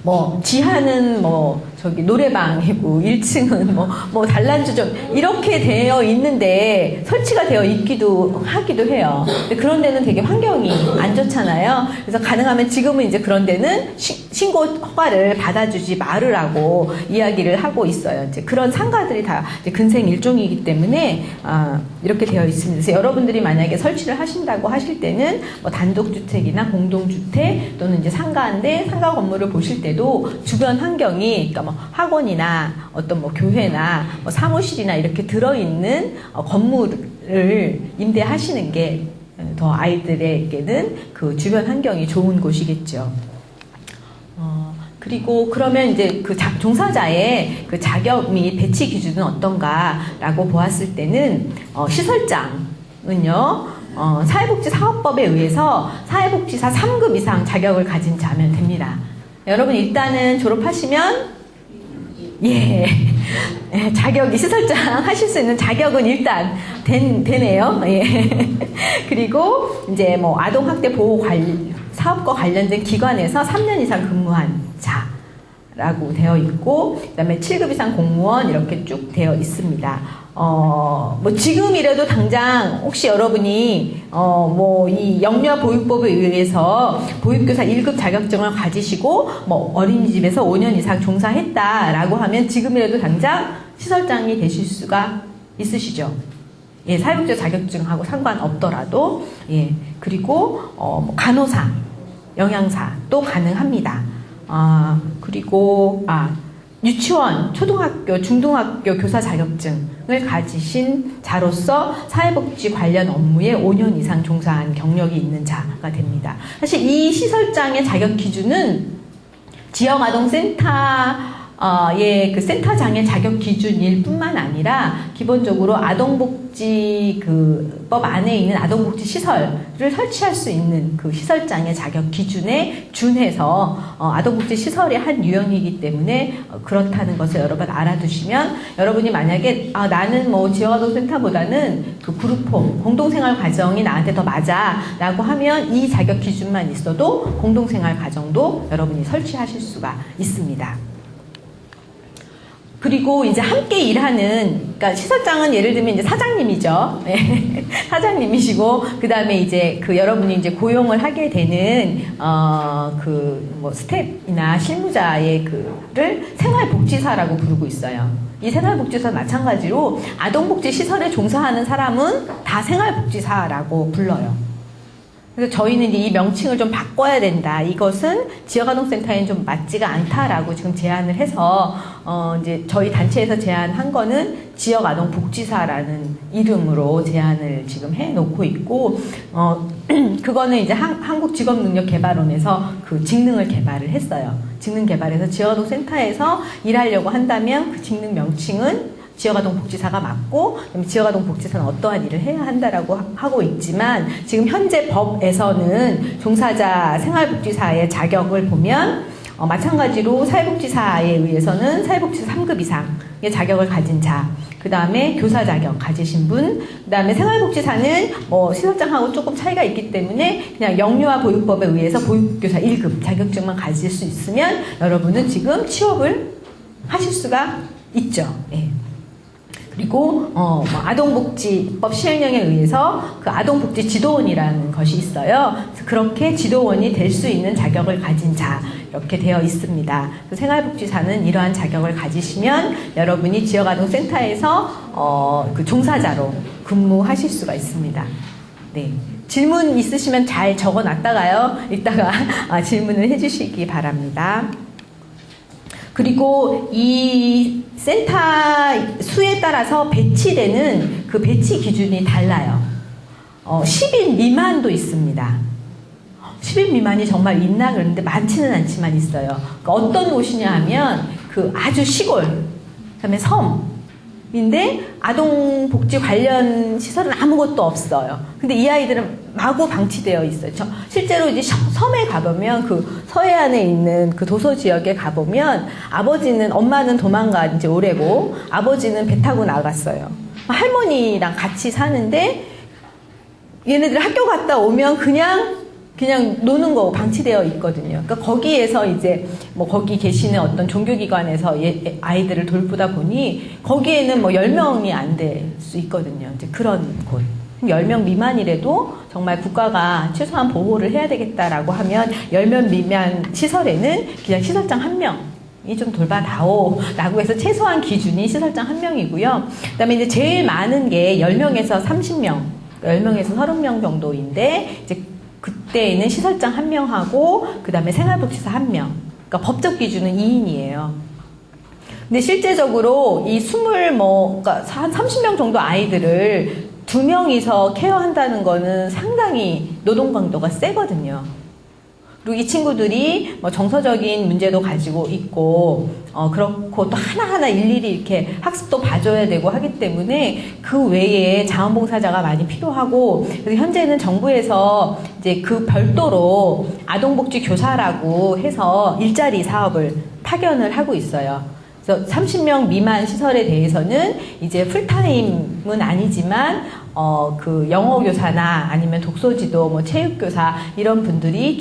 뭐 지하는 뭐 저기 노래방이고 1층은 뭐 단란주점 이렇게 되어 있는데 설치가 되어 있기도 하기도 해요. 근데 그런 데는 되게 환경이 안 좋잖아요. 그래서 가능하면 지금은 이제 그런 데는 신고 허가를 받아주지 말으라고 이야기를 하고 있어요. 이제 그런 상가들이 다 이제 근생 일종이기 때문에 이렇게 되어 있습니다. 그래서 여러분들이 만약에 설치를 하신다고 하실 때는 뭐 단독주택이나 공동주택 또는 이제 상가인데 상가 건물을 보실 때도 주변 환경이 그러니까 뭐 학원이나 어떤 뭐 교회나 뭐 사무실이나 이렇게 들어있는 건물을 임대하시는 게 더 아이들에게는 그 주변 환경이 좋은 곳이겠죠. 그리고 그러면 이제 그 종사자의 그 자격 및 배치 기준은 어떤가라고 보았을 때는 시설장은요 사회복지사업법에 의해서 사회복지사 3급 이상 자격을 가진 자면 됩니다. 여러분 일단은 졸업하시면 자격이 시설장 하실 수 있는 자격은 일단 되네요. 그리고 이제 뭐 아동학대 보호 사업과 관련된 기관에서 3년 이상 근무한 자라고 되어 있고, 그 다음에 7급 이상 공무원 이렇게 쭉 되어 있습니다. 뭐 지금이라도 당장 혹시 여러분이 뭐 이 영유아 보육법에 의해서 보육교사 1급 자격증을 가지시고 뭐 어린이집에서 5년 이상 종사했다라고 하면 지금이라도 당장 시설장이 되실 수가 있으시죠. 사회복지사 자격증하고 상관없더라도 그리고 뭐 간호사, 영양사도 가능합니다. 그리고 유치원, 초등학교, 중등학교 교사 자격증을 가지신 자로서 사회복지 관련 업무에 5년 이상 종사한 경력이 있는 자가 됩니다. 사실 이 시설장의 자격 기준은 지역아동센터의 그 센터장의 자격 기준일 뿐만 아니라 기본적으로 아동복지법 안에 있는 아동복지 시설을 설치할 수 있는 그 시설장의 자격 기준에 준해서 아동복지 시설의 한 유형이기 때문에 그렇다는 것을 여러분 알아두시면, 여러분이 만약에 나는 뭐 지역아동센터보다는 그 그룹홈 공동생활 과정이 나한테 더 맞아 라고 하면 이 자격 기준만 있어도 공동생활 가정도 여러분이 설치하실 수가 있습니다. 그리고 이제 함께 일하는, 그러니까 시설장은 예를 들면 이제 사장님이죠. 사장님이시고, 그 다음에 이제 그 여러분이 이제 고용을 하게 되는, 그 뭐 스텝이나 실무자의 그를 생활복지사라고 부르고 있어요. 이 생활복지사 마찬가지로 아동복지 시설에 종사하는 사람은 다 생활복지사라고 불러요. 그래서 저희는 이제 이 명칭을 좀 바꿔야 된다. 이것은 지역아동센터에는 좀 맞지가 않다라고 지금 제안을 해서, 이제 저희 단체에서 제안한 거는 지역아동복지사라는 이름으로 제안을 지금 해 놓고 있고, 그거는 이제 한국직업능력개발원에서 그 직능을 개발을 했어요. 직능 개발해서 지역아동센터에서 일하려고 한다면 그 직능 명칭은 지역아동복지사가 맞고, 지역아동복지사는 어떠한 일을 해야 한다라고 하고 있지만, 지금 현재 법에서는 종사자 생활복지사의 자격을 보면 마찬가지로 사회복지사에 의해서는 사회복지사 3급 이상의 자격을 가진 자, 그 다음에 교사 자격 가지신 분, 그 다음에 생활복지사는 뭐 시설장하고 조금 차이가 있기 때문에 그냥 영유아 보육법에 의해서 보육교사 1급 자격증만 가질 수 있으면 여러분은 지금 취업을 하실 수가 있죠. 그리고 아동복지법 시행령에 의해서 그 아동복지 지도원이라는 것이 있어요. 그래서 그렇게 지도원이 될 수 있는 자격을 가진 자, 이렇게 되어 있습니다. 생활복지사는 이러한 자격을 가지시면 여러분이 지역아동센터에서 그 종사자로 근무하실 수가 있습니다. 네. 질문 있으시면 잘 적어놨다가요. 이따가 질문을 해주시기 바랍니다. 그리고 이 센터 수에 따라서 배치되는 그 배치 기준이 달라요. 10인 미만도 있습니다. 10인 미만이 정말 있나 그러는데 많지는 않지만 있어요. 그러니까 어떤 곳이냐 하면 그 아주 시골, 그다음에 섬인데 아동복지 관련 시설은 아무것도 없어요. 근데 이 아이들은 마구 방치되어 있어요. 실제로 이제 섬에 가보면 그 서해안에 있는 그 도서 지역에 가보면 아버지는, 엄마는 도망간 지 오래고 아버지는 배 타고 나갔어요. 할머니랑 같이 사는데 얘네들 학교 갔다 오면 그냥 그냥 노는 거 방치되어 있거든요. 그러니까 거기에서 이제 뭐 거기 계시는 어떤 종교기관에서 아이들을 돌보다 보니 거기에는 뭐 10명이 안 될 수 있거든요. 이제 그런 곳. 10명 미만이라도 정말 국가가 최소한 보호를 해야 되겠다라고 하면 10명 미만 시설에는 그냥 시설장 1명이 좀 돌봐다오 라고 해서 최소한 기준이 시설장 1명이고요. 그 다음에 이제 제일 많은 게 10명에서 30명, 10명에서 30명 정도인데 이제 그때에는 시설장 1명하고 그 다음에 생활복지사 1명. 그러니까 법적 기준은 2인이에요. 근데 실제적으로 이 그러니까 한 30명 정도 아이들을 2명이서 케어한다는 거는 상당히 노동 강도가 세거든요. 그리고 이 친구들이 뭐 정서적인 문제도 가지고 있고, 그렇고 또 하나하나 일일이 이렇게 학습도 봐줘야 되고 하기 때문에 그 외에 자원봉사자가 많이 필요하고, 그래서 현재는 정부에서 이제 그 별도로 아동복지 교사라고 해서 일자리 사업을 파견을 하고 있어요. 그래서 30명 미만 시설에 대해서는 이제 풀타임은 아니지만 그 영어 교사나 아니면 독서지도 뭐 체육교사 이런 분들이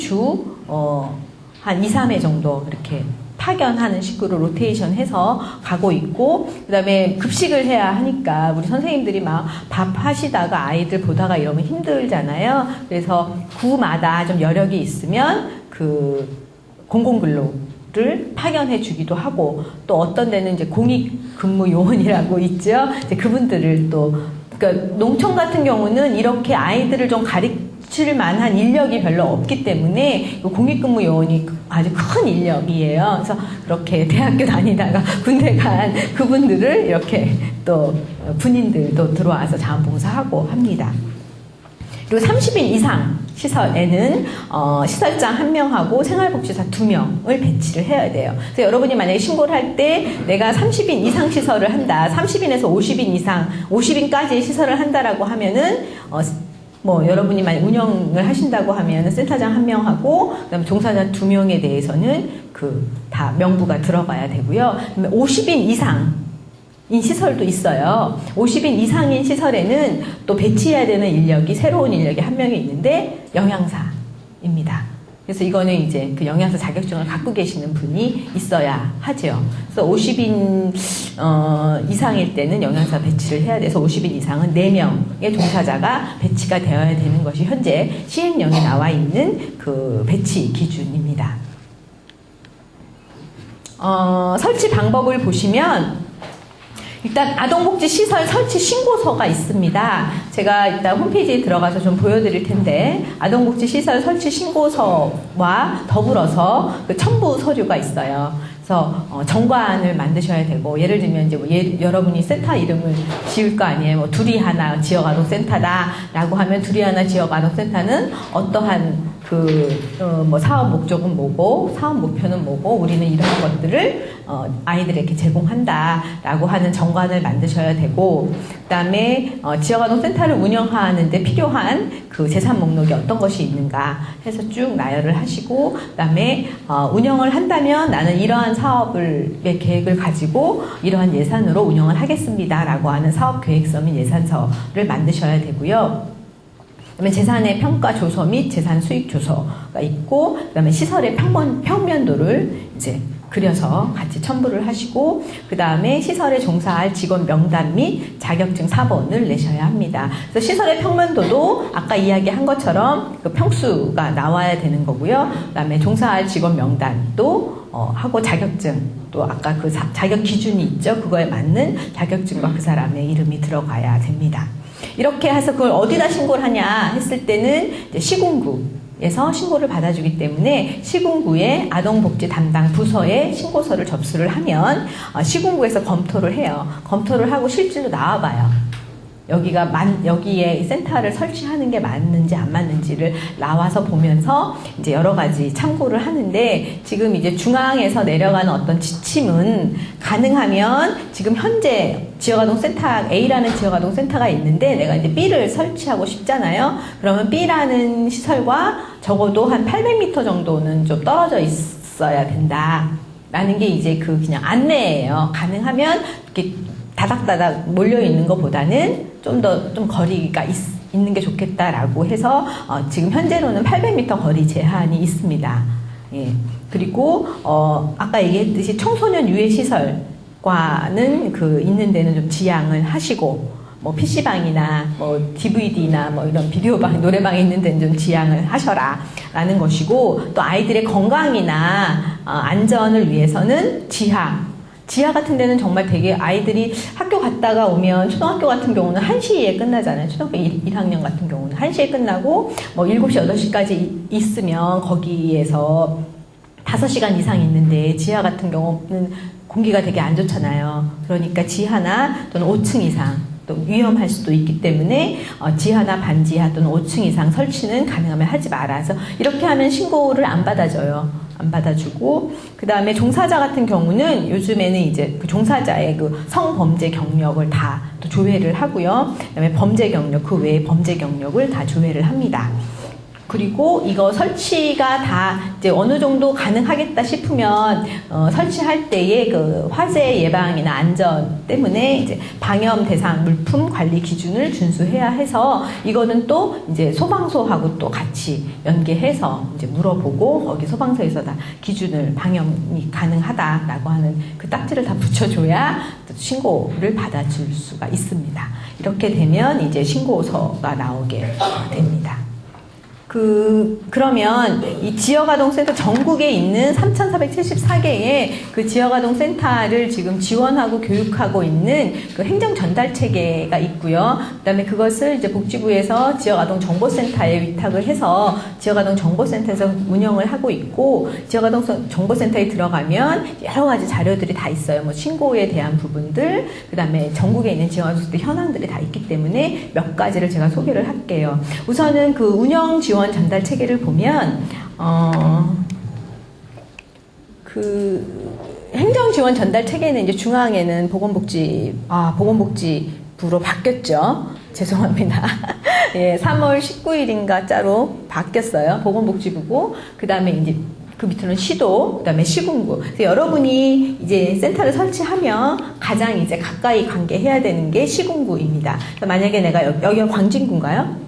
한 2, 3회 정도 이렇게 파견하는 식으로 로테이션 해서 가고 있고, 그 다음에 급식을 해야 하니까 우리 선생님들이 막 밥 하시다가 아이들 보다가 이러면 힘들잖아요. 그래서 구마다 좀 여력이 있으면 그 공공근로를 파견해 주기도 하고, 또 어떤 데는 이제 공익근무요원이라고 있죠. 이제 그분들을 또, 그러니까 농촌 같은 경우는 이렇게 아이들을 좀 가르칠 만한 인력이 별로 없기 때문에 공익근무요원이 아주 큰 인력이에요. 그래서 그렇게 대학교 다니다가 군대 간 그분들을 이렇게 또 군인들도 들어와서 자원봉사하고 합니다. 그리고 30인 이상 시설에는 시설장 1명하고 생활복지사 2명을 배치를 해야 돼요. 그래서 여러분이 만약에 신고를 할 때 내가 30인 이상 시설을 한다, 30인에서 50인 이상, 50인까지 시설을 한다라고 하면은 뭐 여러분이 만약 운영을 하신다고 하면은 센터장 1명하고 그다음에 종사자 2명에 대해서는 다 명부가 들어가야 되고요. 그다음에 50인 이상 인 시설도 있어요. 50인 이상인 시설에는 또 배치해야 되는 인력이, 새로운 인력이 1명이 있는데 영양사입니다. 그래서 이거는 이제 그 영양사 자격증을 갖고 계시는 분이 있어야 하죠. 그래서 50인 이상일 때는 영양사 배치를 해야 돼서 50인 이상은 4명의 종사자가 배치가 되어야 되는 것이 현재 시행령에 나와 있는 그 배치 기준입니다. 설치 방법을 보시면 일단 아동복지시설 설치 신고서가 있습니다. 제가 일단 홈페이지에 들어가서 좀 보여드릴 텐데, 아동복지시설 설치 신고서와 더불어서 그 첨부 서류가 있어요. 그래서 정관을 만드셔야 되고, 예를 들면 이제 뭐 여러분이 센터 이름을 지을 거 아니에요. 뭐 두리하나 지역아동센터다라고 하면 두리하나 지역아동센터는 어떠한 뭐 사업 목적은 뭐고, 사업 목표는 뭐고, 우리는 이런 것들을 아이들에게 제공한다라고 하는 정관을 만드셔야 되고, 그다음에 지역아동센터를 운영하는데 필요한 그 재산 목록이 어떤 것이 있는가 해서 쭉 나열을 하시고, 그다음에 운영을 한다면 나는 이러한 사업의 계획을 가지고 이러한 예산으로 운영을 하겠습니다라고 하는 사업 계획서 및 예산서를 만드셔야 되고요. 그다음에 재산의 평가 조서 및 재산 수익 조서가 있고, 그다음에 시설의 평면도를 이제 그려서 같이 첨부를 하시고, 그다음에 시설에 종사할 직원 명단 및 자격증 사본을 내셔야 합니다. 그래서 시설의 평면도도 아까 이야기한 것처럼 그 평수가 나와야 되는 거고요. 그다음에 종사할 직원 명단도 하고 자격증, 또 아까 그 자격 기준이 있죠. 그거에 맞는 자격증과 그 사람의 이름이 들어가야 됩니다. 이렇게 해서 그걸 어디다 신고를 하냐 했을 때는 이제 시군구에서 신고를 받아주기 때문에 시군구의 아동복지 담당 부서에 신고서를 접수를 하면 시군구에서 검토를 해요. 검토를 하고 실질로 나와봐요. 여기에 센터를 설치하는 게 맞는지 안 맞는지를 나와서 보면서 이제 여러 가지 참고를 하는데, 지금 이제 중앙에서 내려가는 어떤 지침은 가능하면 지금 현재 지역아동센터 A라는 지역아동센터가 있는데 내가 이제 B를 설치하고 싶잖아요. 그러면 B라는 시설과 적어도 한 800m 정도는 좀 떨어져 있어야 된다. 라는 게 이제 그냥 안내예요. 가능하면 이렇게 다닥다닥 몰려 있는 것보다는 좀 거리가 있는 게 좋겠다라고 해서 지금 현재로는 800m 거리 제한이 있습니다. 예. 그리고 아까 얘기했듯이 청소년 유해 시설과는 있는 데는 좀 지양을 하시고 뭐 PC방이나 뭐 DVD나 뭐 이런 비디오방, 노래방에 있는 데는 좀 지양을 하셔라 라는 것이고, 또 아이들의 건강이나 안전을 위해서는 지하 같은 데는 정말 되게 아이들이 학교 갔다가 오면, 초등학교 같은 경우는 1시에 끝나잖아요. 초등학교 1학년 같은 경우는 1시에 끝나고 뭐 7시, 8시까지 있으면 거기에서 5시간 이상 있는데, 지하 같은 경우는 공기가 되게 안 좋잖아요. 그러니까 지하나 또는 5층 이상, 또 위험할 수도 있기 때문에 지하나 반지하 또는 5층 이상 설치는 가능하면 하지 말아서, 이렇게 하면 신고를 안 받아줘요. 안 받아주고, 그 다음에 종사자 같은 경우는 요즘에는 이제 그 종사자의 그 성범죄 경력을 다 또 조회를 하고요. 그 다음에 범죄 경력, 그 외에 범죄 경력을 다 조회를 합니다. 그리고 이거 설치가 다 이제 어느 정도 가능하겠다 싶으면 설치할 때의 그 화재 예방이나 안전 때문에 이제 방염 대상 물품 관리 기준을 준수해야 해서, 이거는 또 이제 소방서하고 또 같이 연계해서 이제 물어보고, 거기 소방서에서 다 기준을, 방염이 가능하다라고 하는 그 딱지를 다 붙여줘야 신고를 받아줄 수가 있습니다. 이렇게 되면 이제 신고서가 나오게 됩니다. 그러면 이 지역아동센터, 전국에 있는 3,474개의 그 지역아동센터를 지금 지원하고 교육하고 있는 그 행정 전달 체계가 있고요. 그 다음에 그것을 이제 복지부에서 지역아동정보센터에 위탁을 해서 지역아동정보센터에서 운영을 하고 있고, 지역아동정보센터에 들어가면 여러 가지 자료들이 다 있어요. 뭐 신고에 대한 부분들, 그 다음에 전국에 있는 지역아동센터 현황들이 다 있기 때문에 몇 가지를 제가 소개를 할게요. 우선은 그 운영 지원 전달 체계를 보면 그 행정 지원 전달 체계는 이제 중앙에는 보건복지부로 바뀌었죠. 죄송합니다. 예, 3월 19일인가 짜로 바뀌었어요. 보건복지부고, 그 다음에 이제 그 밑으로는 시도, 그 다음에 시군구. 그래서 여러분이 이제 센터를 설치하면 가장 이제 가까이 관계해야 되는 게 시군구입니다. 만약에 내가 여기가 광진구인가요?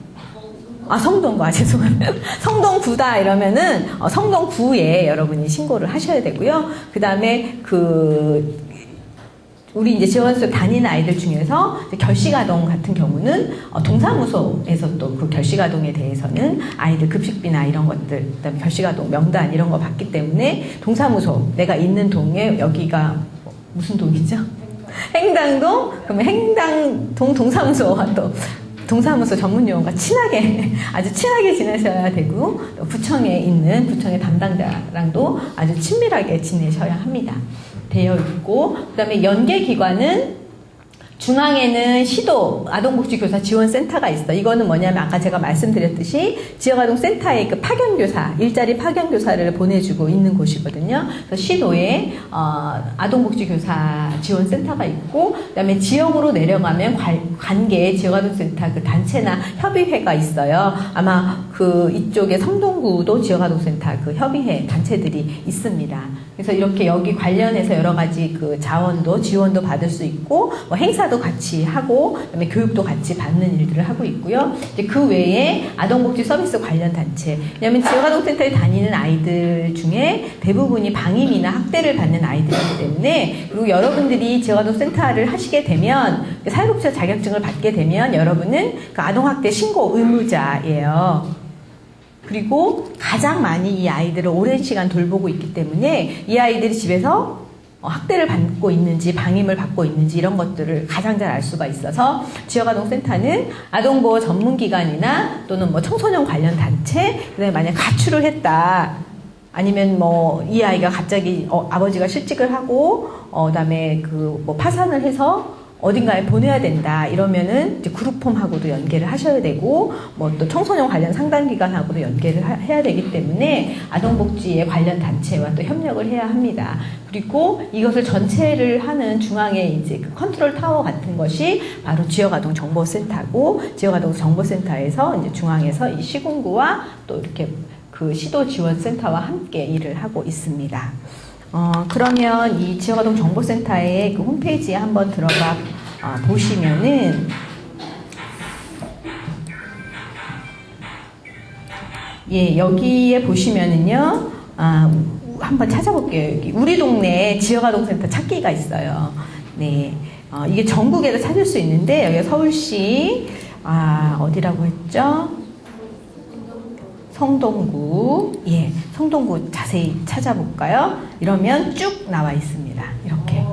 성동구, 죄송합니다. 성동구다 이러면은 성동구에 여러분이 신고를 하셔야 되고요. 그 다음에 우리 이제 지원소 다니는 아이들 중에서 결식아동 같은 경우는 동사무소에서 또 그 결식아동에 대해서는 아이들 급식비나 이런 것들, 그다음에 결식아동 명단 이런 거 받기 때문에 동사무소, 내가 있는 동에, 여기가 무슨 동이죠? 행당동? 그러면 행당동 동사무소와 또 동사무소 전문 용어가 아주 친하게 지내셔야 되고, 또 구청에 있는 구청의 담당자랑도 아주 친밀하게 지내셔야 합니다. 되어 있고, 그 다음에 연계기관은 중앙에는 시도 아동복지교사 지원센터가 있어. 이거는 뭐냐면 아까 제가 말씀드렸듯이 지역아동센터에 그 파견교사, 일자리 파견교사를 보내주고 있는 곳이거든요. 그래서 시도에 아동복지교사 지원센터가 있고, 그다음에 지역으로 내려가면 관계 지역아동센터 그 단체나 협의회가 있어요. 아마 이쪽에 성동구도 지역아동센터 그 협의회 단체들이 있습니다. 그래서 이렇게 여기 관련해서 여러 가지 그 지원도 받을 수 있고, 뭐 행사도 같이 하고, 그다음에 교육도 같이 받는 일들을 하고 있고요. 이제 그 외에 아동복지 서비스 관련 단체. 왜냐하면 지역아동센터에 다니는 아이들 중에 대부분이 방임이나 학대를 받는 아이들이기 때문에, 그리고 여러분들이 지역아동센터를 하시게 되면, 사회복지사 자격증을 받게 되면 여러분은 그 아동학대 신고 의무자예요. 그리고 가장 많이 이 아이들을 오랜 시간 돌보고 있기 때문에 이 아이들이 집에서 학대를 받고 있는지 방임을 받고 있는지 이런 것들을 가장 잘 알 수가 있어서, 지역아동센터는 아동보호 전문기관이나 또는 뭐 청소년 관련 단체, 그다음에 만약 가출을 했다, 아니면 뭐 이 아이가 갑자기 아버지가 실직을 하고 그다음에 뭐 파산을 해서 어딘가에 보내야 된다 이러면은 이제 그룹홈하고도 연계를 하셔야 되고, 뭐 또 청소년 관련 상담기관하고도 연계를 해야 되기 때문에 아동복지에 관련 단체와 또 협력을 해야 합니다. 그리고 이것을 전체를 하는 중앙에 이제 그 컨트롤 타워 같은 것이 바로 지역아동정보센터고, 지역아동정보센터에서 이제 중앙에서 이 시군구와 또 이렇게 그 시도지원센터와 함께 일을 하고 있습니다. 그러면 이 지역아동정보센터의 그 홈페이지에 한번 들어가 보시면은 예, 여기에 보시면은요, 한번 찾아볼게요. 여기 우리 동네 지역아동센터 찾기가 있어요. 네, 이게 전국에도 찾을 수 있는데 여기 서울시 어디라고 했죠? 성동구. 예, 성동구 자세히 찾아볼까요? 이러면 쭉 나와 있습니다. 이렇게.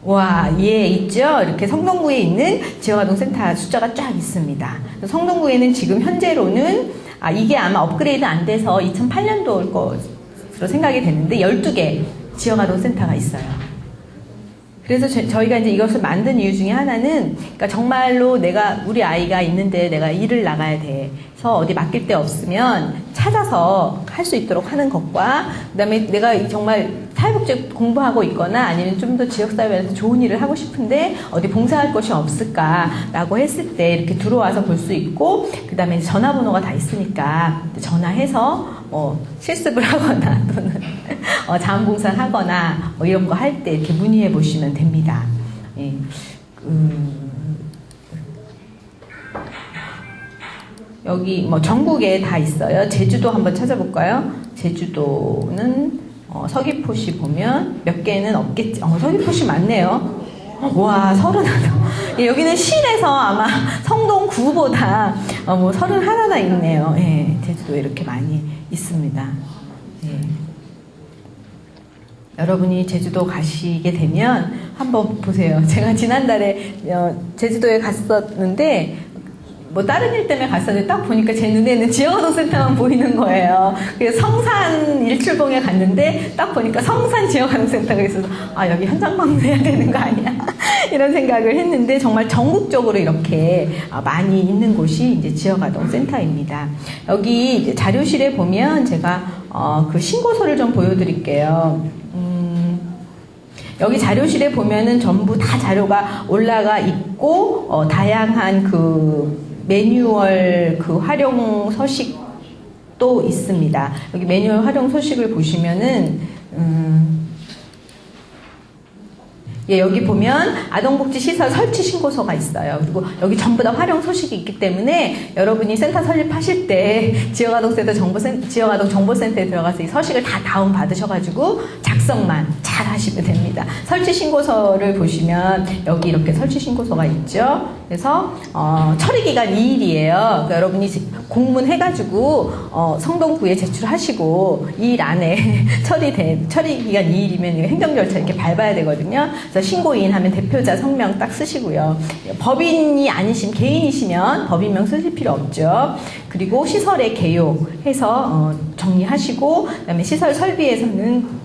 와, 예, 있죠? 이렇게 성동구에 있는 지역아동센터 숫자가 쫙 있습니다. 성동구에는 지금 현재로는, 이게 아마 업그레이드 안 돼서 2008년도 올 것으로 생각이 되는데, 12개 지역아동센터가 있어요. 그래서 저희가 이제 이것을 만든 이유 중에 하나는, 그러니까 정말로 우리 아이가 있는데 내가 일을 나가야 돼서 어디 맡길 데 없으면 찾아서 할 수 있도록 하는 것과, 그 다음에 내가 정말 사회복지 공부하고 있거나 아니면 좀 더 지역사회에서 좋은 일을 하고 싶은데 어디 봉사할 곳이 없을까라고 했을 때 이렇게 들어와서 볼 수 있고, 그 다음에 전화번호가 다 있으니까 전화해서 실습을 하거나 또는 자원봉사를 하거나 이런 거 할 때 이렇게 문의해 보시면 됩니다. 예. 여기 전국에 다 있어요. 제주도 한번 찾아볼까요? 제주도는 서귀포시 보면 몇 개는 없겠지. 서귀포시 많네요. 와, 31. 예, 여기는 시내에서 아마 성동구보다 31나 있네요. 예, 제주도에 이렇게 많이 있습니다. 예. 여러분이 제주도 가시게 되면 한번 보세요. 제가 지난달에 제주도에 갔었는데 다른 일 때문에 갔었는데 딱 보니까 제 눈에는 지역아동센터만 보이는 거예요. 그래서 성산 일출봉에 갔는데 딱 보니까 성산 지역아동센터가 있어서 여기 현장 방문해야 되는 거 아니야? 이런 생각을 했는데 정말 전국적으로 이렇게 많이 있는 곳이 이제 지역아동센터입니다. 여기 이제 자료실에 보면 제가 그 신고서를 좀 보여드릴게요. 여기 자료실에 보면은 전부 다 자료가 올라가 있고 다양한 그 매뉴얼 그 활용 서식도 있습니다. 여기 매뉴얼 활용 서식을 보시면은 예, 여기 보면 아동복지시설 설치 신고서가 있어요. 그리고 여기 전부 다 활용 소식이 있기 때문에 여러분이 센터 설립하실 때 지역아동 정보센터에 들어가서 이 서식을 다 다운 받으셔가지고 작성만 잘 하시면 됩니다. 설치 신고서를 보시면 여기 이렇게 설치 신고서가 있죠. 그래서 처리 기간 2일이에요. 그러니까 여러분이 공문 해가지고 성동구에 제출하시고 2일 안에 처리 기간 2일이면 행정 절차 이렇게 밟아야 되거든요. 그래서 신고인 하면 대표자 성명 딱 쓰시고요. 법인이 아니시면 개인이시면 법인명 쓰실 필요 없죠. 그리고 시설의 개요해서 정리하시고, 그다음에 시설 설비에서는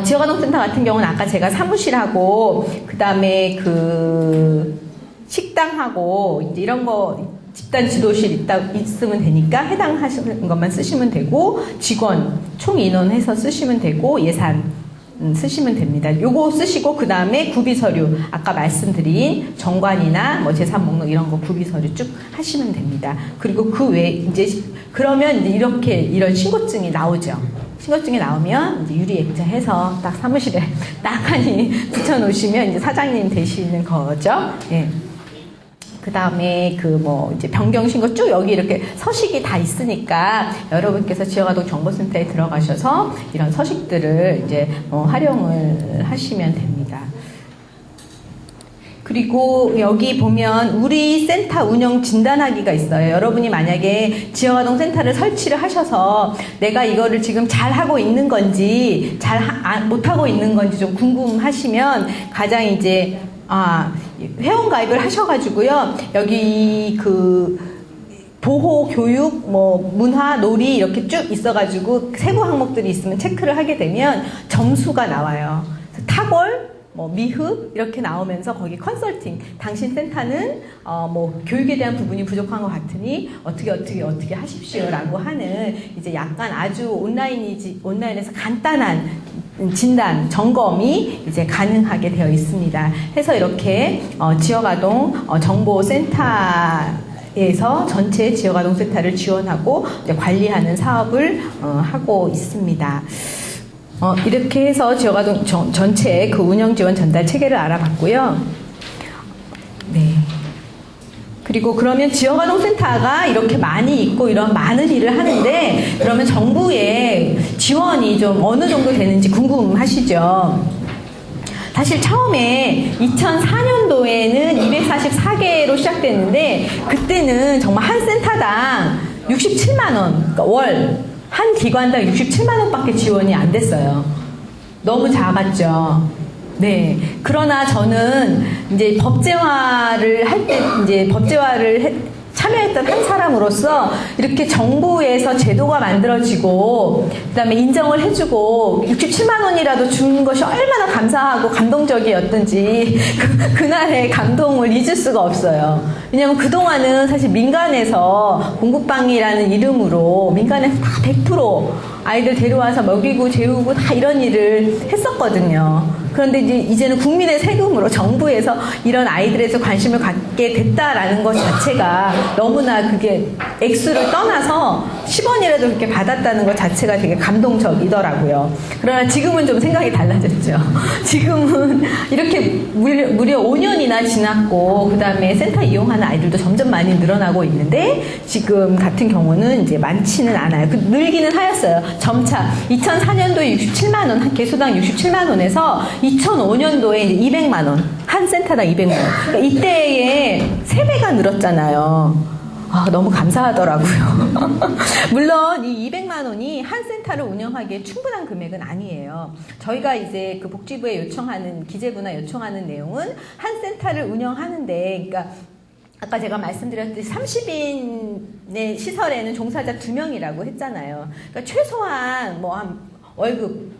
지역아동센터 같은 경우는 아까 제가 사무실하고 그다음에 그 식당하고 이제 이런 거 집단 지도실 있으면 되니까 해당하시는 것만 쓰시면 되고, 직원 총 인원 해서 쓰시면 되고, 예산 쓰시면 됩니다. 요거 쓰시고 그 다음에 구비서류 아까 말씀드린 정관이나 재산 목록 이런 거 구비서류 쭉 하시면 됩니다. 그리고 그 외에 이제 그러면 이제 이런 신고증이 나오죠. 신고증이 나오면 이제 유리액자해서 딱 사무실에 딱하니 붙여놓으시면 이제 사장님 되시는 거죠. 예. 그 다음에 이제 변경 신고 쭉 여기 이렇게 서식이 다 있으니까 여러분께서 지역아동 정보센터에 들어가셔서 이런 서식들을 이제 활용을 하시면 됩니다. 그리고 여기 보면 우리 센터 운영 진단하기가 있어요. 여러분이 만약에 지역아동 센터를 설치를 하셔서 내가 이거를 지금 잘하고 있는 건지 못하고 있는 건지 좀 궁금하시면 가장 이제 회원 가입을 하셔가지고요. 여기 보호, 교육, 문화, 놀이 이렇게 쭉 있어가지고 세부 항목들이 있으면 체크를 하게 되면 점수가 나와요. 탁월, 미흡 이렇게 나오면서 거기 컨설팅, 당신 센터는 교육에 대한 부분이 부족한 것 같으니 어떻게 하십시오라고 하는 이제 약간 아주 온라인에서 간단한 진단, 점검이 이제 가능하게 되어 있습니다. 해서 이렇게 지역아동 정보센터에서 전체 지역아동센터를 지원하고 관리하는 사업을 하고 있습니다. 이렇게 해서 지역아동 전체 그 운영 지원 전달 체계를 알아봤고요. 네. 그리고 그러면 지역아동센터가 이렇게 많이 있고 이런 많은 일을 하는데 그러면 정부의 지원이 좀 어느 정도 되는지 궁금하시죠? 사실 처음에 2004년도에는 244개로 시작됐는데 그때는 정말 한 센터당 67만 원, 그러니까 월 한 기관당 67만 원밖에 지원이 안 됐어요. 너무 작았죠. 네. 그러나 저는 이제 법제화를 할 때 이제 참여했던 한 사람으로서 이렇게 정부에서 제도가 만들어지고 그다음에 인정을 해주고 67만 원이라도 준 것이 얼마나 감사하고 감동적이었던지 그날의 감동을 잊을 수가 없어요. 왜냐하면 그동안은 사실 민간에서 공국방이라는 이름으로 민간에서 다 100% 아이들 데려와서 먹이고 재우고 다 이런 일을 했었거든요. 그런데 이제는 국민의 세금으로 정부에서 이런 아이들에서 관심을 갖게 됐다라는 것 자체가 너무나 그게 액수를 떠나서 10원이라도 그렇게 받았다는 것 자체가 되게 감동적이더라고요. 그러나 지금은 좀 생각이 달라졌죠. 지금은 이렇게 무려 5년이나 지났고 그 다음에 센터 이용하는 아이들도 점점 많이 늘어나고 있는데 지금 같은 경우는 이제 많지는 않아요. 늘기는 하였어요. 점차 2004년도에 67만 원, 한 개수당 67만 원에서 2005년도에 이제 200만 원, 한 센터당 200만 원. 그러니까 이때에 3배가 늘었잖아요. 너무 감사하더라고요. 물론 이 200만 원이 한 센터를 운영하기에 충분한 금액은 아니에요. 저희가 이제 그 복지부에 기재부나 요청하는 내용은 한 센터를 운영하는데, 그러니까 아까 제가 말씀드렸듯이 30인의 시설에는 종사자 2명이라고 했잖아요. 그러니까 최소한 한 월급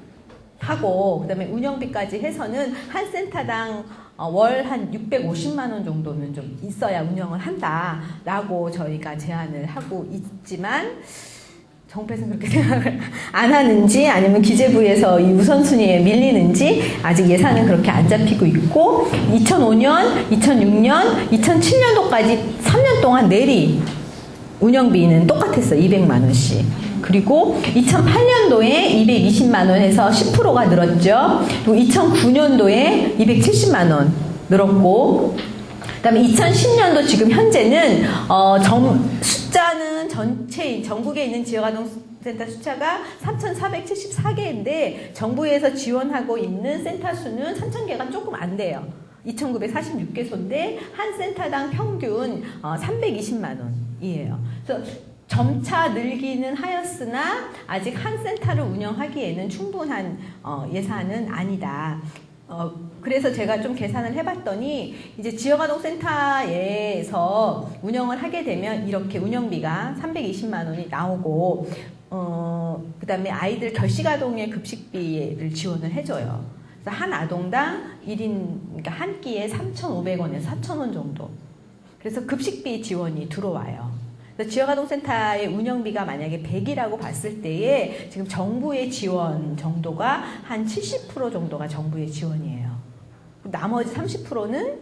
하고 그다음에 운영비까지 해서는 한 센터당 월 한 650만 원 정도는 좀 있어야 운영을 한다라고 저희가 제안을 하고 있지만 정부에서는 그렇게 생각을 안 하는지 아니면 기재부에서 이 우선순위에 밀리는지 아직 예산은 그렇게 안 잡히고 있고 2005년, 2006년, 2007년도까지 3년 동안 내리 운영비는 똑같았어요. 200만 원씩. 그리고 2008년도에 220만 원에서 10%가 늘었죠. 그리고 2009년도에 270만 원 늘었고 그다음에 2010년도 지금 현재는 숫자는 전국에 있는 지역아동센터 숫자가 3,474개인데 정부에서 지원하고 있는 센터 수는 3,000개가 조금 안 돼요. 2,946개소인데 한 센터당 평균 320만 원이에요. 그래서 점차 늘기는 하였으나 아직 한 센터를 운영하기에는 충분한 예산은 아니다. 그래서 제가 좀 계산을 해봤더니 이제 지역아동센터에서 운영을 하게 되면 이렇게 운영비가 320만 원이 나오고 그 다음에 아이들 결식아동의 급식비를 지원을 해줘요. 그래서 한 아동당 1인 그러니까 한 끼에 3,500원에서 4,000원 정도. 그래서 급식비 지원이 들어와요. 지역아동센터의 운영비가 만약에 100이라고 봤을 때에 지금 정부의 지원 정도가 한 70% 정도가 정부의 지원이에요. 나머지 30%는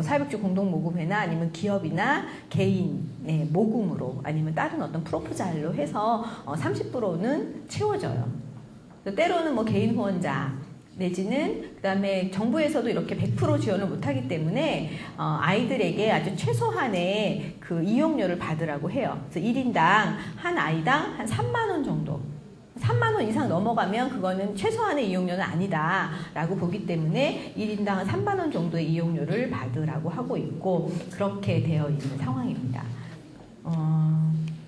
사회복지 공동모금회나 아니면 기업이나 개인의 모금으로 아니면 다른 어떤 프로포잘로 해서 30%는 채워져요. 때로는 개인 후원자 내지는 그다음에 정부에서도 이렇게 100% 지원을 못하기 때문에 아이들에게 아주 최소한의 그 이용료를 받으라고 해요. 그래서 1인당 한 아이당 한 3만 원 정도. 3만 원 이상 넘어가면 그거는 최소한의 이용료는 아니다라고 보기 때문에 1인당 한 3만 원 정도의 이용료를 받으라고 하고 있고 그렇게 되어 있는 상황입니다.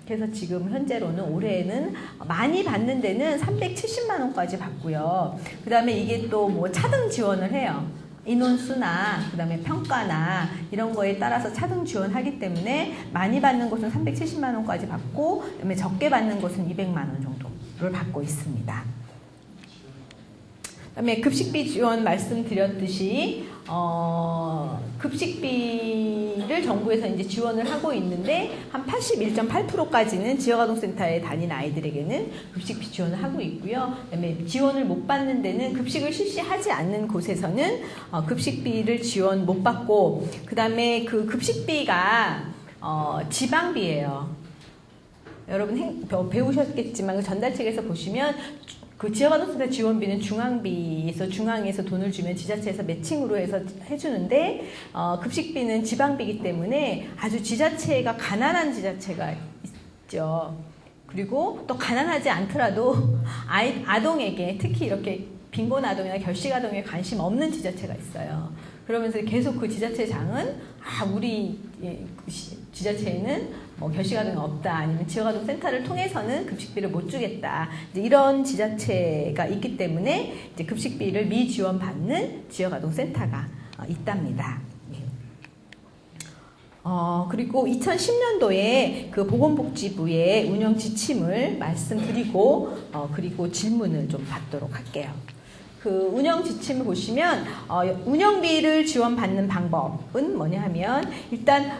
그래서 지금 현재로는 올해는 많이 받는 데는 370만 원까지 받고요. 그 다음에 이게 또 차등 지원을 해요. 인원수나 그 다음에 평가나 이런 거에 따라서 차등 지원하기 때문에 많이 받는 곳은 370만 원까지 받고 그다음에 적게 받는 곳은 200만 원 정도를 받고 있습니다. 그다음에 급식비 지원 말씀드렸듯이 급식비를 정부에서 이제 지원을 하고 있는데 한 81.8%까지는 지역아동센터에 다니는 아이들에게는 급식비 지원을 하고 있고요. 그다음에 지원을 못 받는 데는 급식을 실시하지 않는 곳에서는 급식비를 지원 못 받고 그다음에 그 급식비가 지방비예요. 여러분 배우셨겠지만 그 전달책에서 보시면 그 지역아동센터 지원비는 중앙에서 돈을 주면 지자체에서 매칭으로 해서 해주는데 급식비는 지방비이기 때문에 아주 지자체가 가난한 지자체가 있죠. 그리고 또 가난하지 않더라도 아동에게 특히 이렇게 빈곤 아동이나 결식 아동에 관심 없는 지자체가 있어요. 그러면서 계속 그 지자체장은 우리 지자체에는 뭐 결식아동이 없다, 아니면 지역아동센터를 통해서는 급식비를 못 주겠다, 이제 이런 지자체가 있기 때문에 이제 급식비를 미지원받는 지역아동센터가 있답니다. 그리고 2010년도에 그 보건복지부의 운영 지침을 말씀드리고 그리고 질문을 좀 받도록 할게요. 그 운영 지침을 보시면 운영비를 지원받는 방법은 뭐냐 하면 일단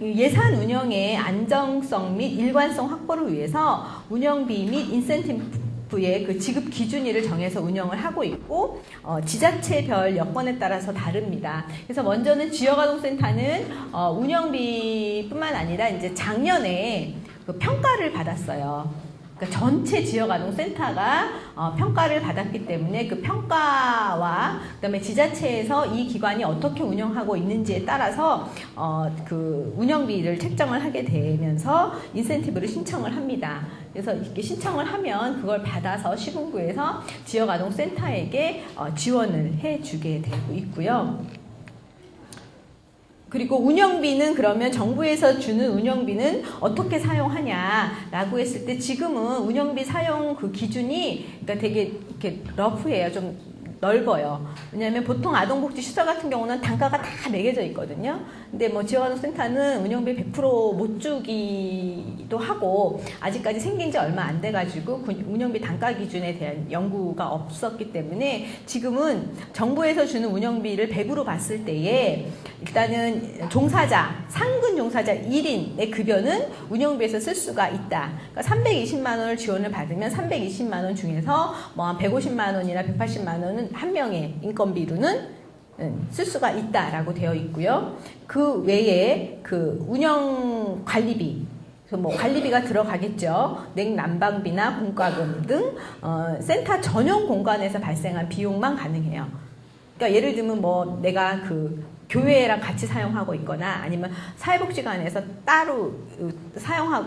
예산 운영의 안정성 및 일관성 확보를 위해서 운영비 및 인센티브의 그 지급 기준일을 정해서 운영을 하고 있고 지자체별 여건에 따라서 다릅니다. 그래서 먼저는 지역아동센터는 운영비뿐만 아니라 이제 작년에 그 평가를 받았어요. 그러니까 전체 지역아동센터가 평가를 받았기 때문에 그 평가와 그다음에 지자체에서 이 기관이 어떻게 운영하고 있는지에 따라서 그 운영비를 책정을 하게 되면서 인센티브를 신청을 합니다. 그래서 이렇게 신청을 하면 그걸 받아서 시군구에서 지역아동센터에게 지원을 해주게 되고 있고요. 그리고 운영비는 그러면 정부에서 주는 운영비는 어떻게 사용하냐라고 했을 때 지금은 운영비 사용 그 기준이 그러니까 되게 이렇게 러프해요. 좀 넓어요. 왜냐하면 보통 아동복지시설 같은 경우는 단가가 다 매겨져 있거든요. 근데 뭐 지역아동센터는 운영비 100% 못 주기도 하고 아직까지 생긴 지 얼마 안 돼가지고 운영비 단가 기준에 대한 연구가 없었기 때문에 지금은 정부에서 주는 운영비를 100으로 봤을 때에 일단은 종사자, 상근 종사자 1인의 급여는 운영비에서 쓸 수가 있다. 그러니까 320만 원을 지원을 받으면 320만 원 중에서 뭐 한 150만 원이나 180만 원은 한 명의 인건비로는 쓸 수가 있다라고 되어 있고요. 그 외에 그 운영 관리비, 뭐 관리비가 들어가겠죠. 냉난방비나 공과금 등 센터 전용 공간에서 발생한 비용만 가능해요. 그러니까 예를 들면 뭐 내가 그 교회랑 같이 사용하고 있거나 아니면 사회복지관에서 따로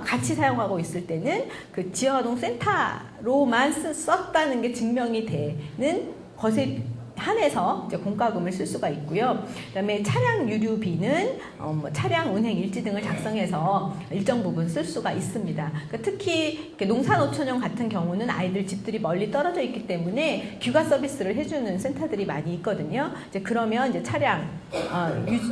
같이 사용하고 있을 때는 그 지역아동센터로만 썼다는 게 증명이 되는 것에 한해서 이제 공과금을 쓸 수가 있고요. 그다음에 차량 유류비는 뭐 차량 운행 일지 등을 작성해서 일정 부분 쓸 수가 있습니다. 그러니까 특히 농산어촌형 같은 경우는 아이들 집들이 멀리 떨어져 있기 때문에 귀가 서비스를 해주는 센터들이 많이 있거든요. 이제 그러면 이제 차량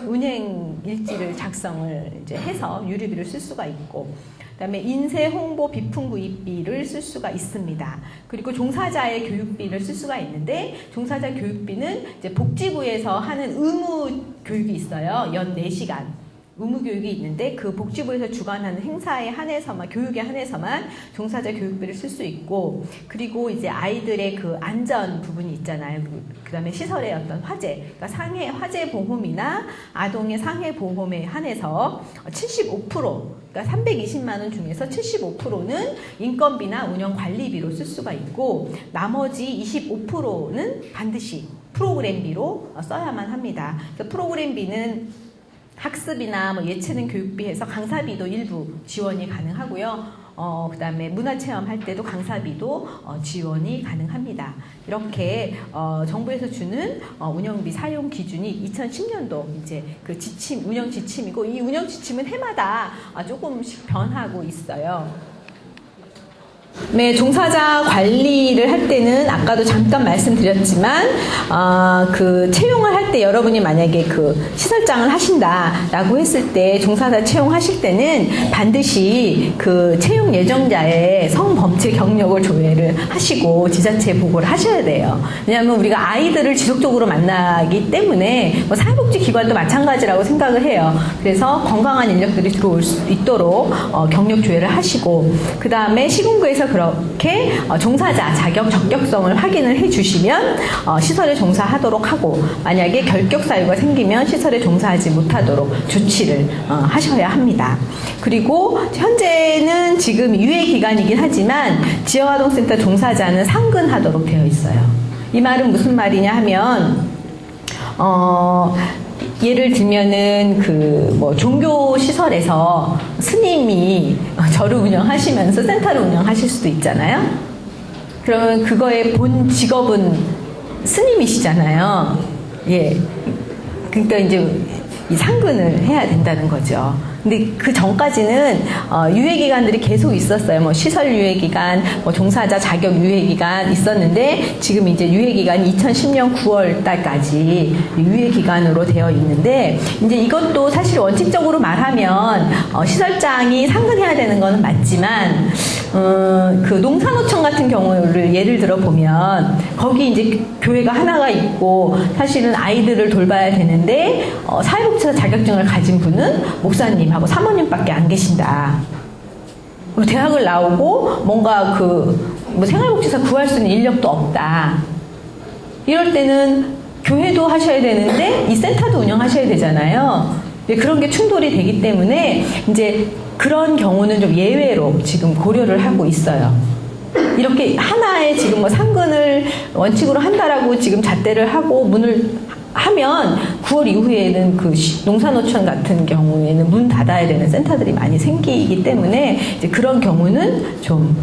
운행 일지를 작성을 이제 해서 유류비를 쓸 수가 있고. 그다음에 인쇄 홍보 비품 구입비를 쓸 수가 있습니다. 그리고 종사자의 교육비를 쓸 수가 있는데 종사자 교육비는 이제 복지부에서 하는 의무 교육이 있어요. 연 4시간. 의무 교육이 있는데 그 복지부에서 주관하는 행사에 한해서만 교육에 한해서만 종사자 교육비를 쓸 수 있고 그리고 이제 아이들의 그 안전 부분이 있잖아요. 그다음에 시설의 어떤 화재, 그러니까 상해 화재 보험이나 아동의 상해 보험에 한해서 75% 그러니까 320만 원 중에서 75%는 인건비나 운영 관리비로 쓸 수가 있고 나머지 25%는 반드시 프로그램비로 써야만 합니다. 그래서 프로그램비는 학습이나 뭐 예체능 교육비에서 강사비도 일부 지원이 가능하고요. 그 다음에 문화체험 할 때도 강사비도 지원이 가능합니다. 이렇게 정부에서 주는 운영비 사용 기준이 2010년도 이제 그 지침, 운영 지침이고 이 운영 지침은 해마다 조금씩 변하고 있어요. 네, 종사자 관리를 할 때는 아까도 잠깐 말씀드렸지만 그 채용을 할 때 여러분이 만약에 그 시설장을 하신다라고 했을 때 종사자 채용하실 때는 반드시 그 채용 예정자의 성범죄 경력을 조회를 하시고 지자체에 보고를 하셔야 돼요. 왜냐하면 우리가 아이들을 지속적으로 만나기 때문에 뭐 사회복지기관도 마찬가지라고 생각을 해요. 그래서 건강한 인력들이 들어올 수 있도록 경력 조회를 하시고 그 다음에 시군구에서 시설에서 그렇게 종사자 자격 적격성을 확인을 해주시면 시설에 종사하도록 하고, 만약에 결격 사유가 생기면 시설에 종사하지 못하도록 조치를 하셔야 합니다. 그리고 현재는 지금 유예 기간이긴 하지만 지역아동센터 종사자는 상근하도록 되어 있어요. 이 말은 무슨 말이냐 하면 예를 들면은 종교 시설에서 스님이 절을 운영하시면서 센터를 운영하실 수도 있잖아요. 그러면 그거의 본 직업은 스님이시잖아요. 예. 그러니까 이제 이 상근을 해야 된다는 거죠. 근데 그 전까지는 유예기간들이 계속 있었어요. 뭐 시설 유예기간, 뭐 종사자 자격 유예기간 있었는데, 지금 이제 유예기간이 2010년 9월 달까지 유예기간으로 되어 있는데, 이제 이것도 사실 원칙적으로 말하면 시설장이 상근해야 되는 거는 맞지만, 그 농산어촌 같은 경우를 예를 들어 보면 거기 이제 교회가 하나가 있고 사실은 아이들을 돌봐야 되는데 사회복지사 자격증을 가진 분은 목사님하고 사모님밖에 안 계신다. 그리고 대학을 나오고 뭔가 뭐 생활복지사 구할 수 있는 인력도 없다. 이럴 때는 교회도 하셔야 되는데 이 센터도 운영하셔야 되잖아요. 그런 게 충돌이 되기 때문에 이제 그런 경우는 좀 예외로 지금 고려를 하고 있어요. 이렇게 하나의 지금 뭐 상근을 원칙으로 한다라고 지금 잣대를 하고 문을 하면 9월 이후에는 그 농산어촌 같은 경우에는 문 닫아야 되는 센터들이 많이 생기기 때문에 이제 그런 경우는 좀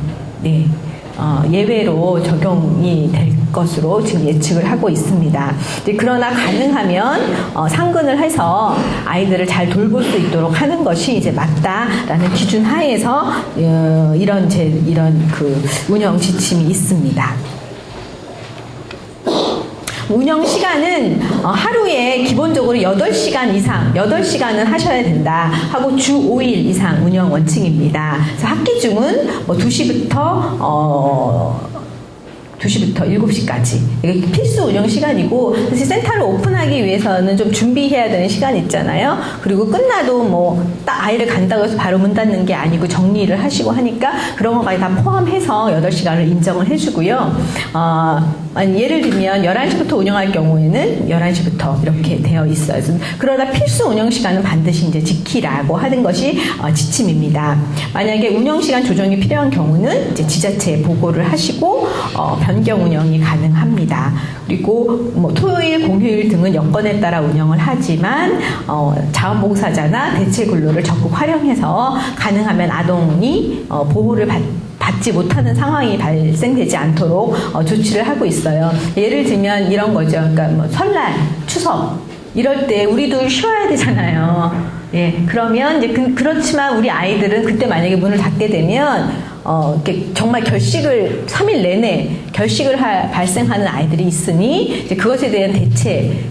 예외로 적용이 될 것으로 지금 예측을 하고 있습니다. 그러나 가능하면 상근을 해서 아이들을 잘 돌볼 수 있도록 하는 것이 이제 맞다라는 기준 하에서 이런 그 운영 지침이 있습니다. 운영 시간은 하루에 기본적으로 8시간 이상, 8시간은 하셔야 된다 하고 주 5일 이상 운영 원칙입니다. 그래서 학기 중은 뭐 2시부터 7시까지. 이게 필수 운영 시간이고, 사실 센터를 오픈하기 위해서는 좀 준비해야 되는 시간이 있잖아요. 그리고 끝나도 뭐 딱 아이를 간다고 해서 바로 문 닫는 게 아니고 정리를 하시고 하니까 그런 것까지 다 포함해서 8시간을 인정을 해주고요. 예를 들면 11시부터 운영할 경우에는 11시부터 이렇게 되어 있어요. 그러다 필수 운영 시간은 반드시 이제 지키라고 하는 것이 지침입니다. 만약에 운영 시간 조정이 필요한 경우는 이제 지자체에 보고를 하시고 변경 운영이 가능합니다. 그리고 뭐 토요일, 공휴일 등은 여건에 따라 운영을 하지만 자원봉사자나 대체 근로를 적극 활용해서 가능하면 아동이 보호를 받지 못하는 상황이 발생되지 않도록 조치를 하고 있어요. 예를 들면 이런 거죠. 그러니까 뭐 설날, 추석 이럴 때 우리도 쉬어야 되잖아요. 예, 그러면 이제 그렇지만 우리 아이들은 그때 만약에 문을 닫게 되면 이렇게 정말 결식을 3일 내내 결식을 발생하는 아이들이 있으니 이제 그것에 대한 대체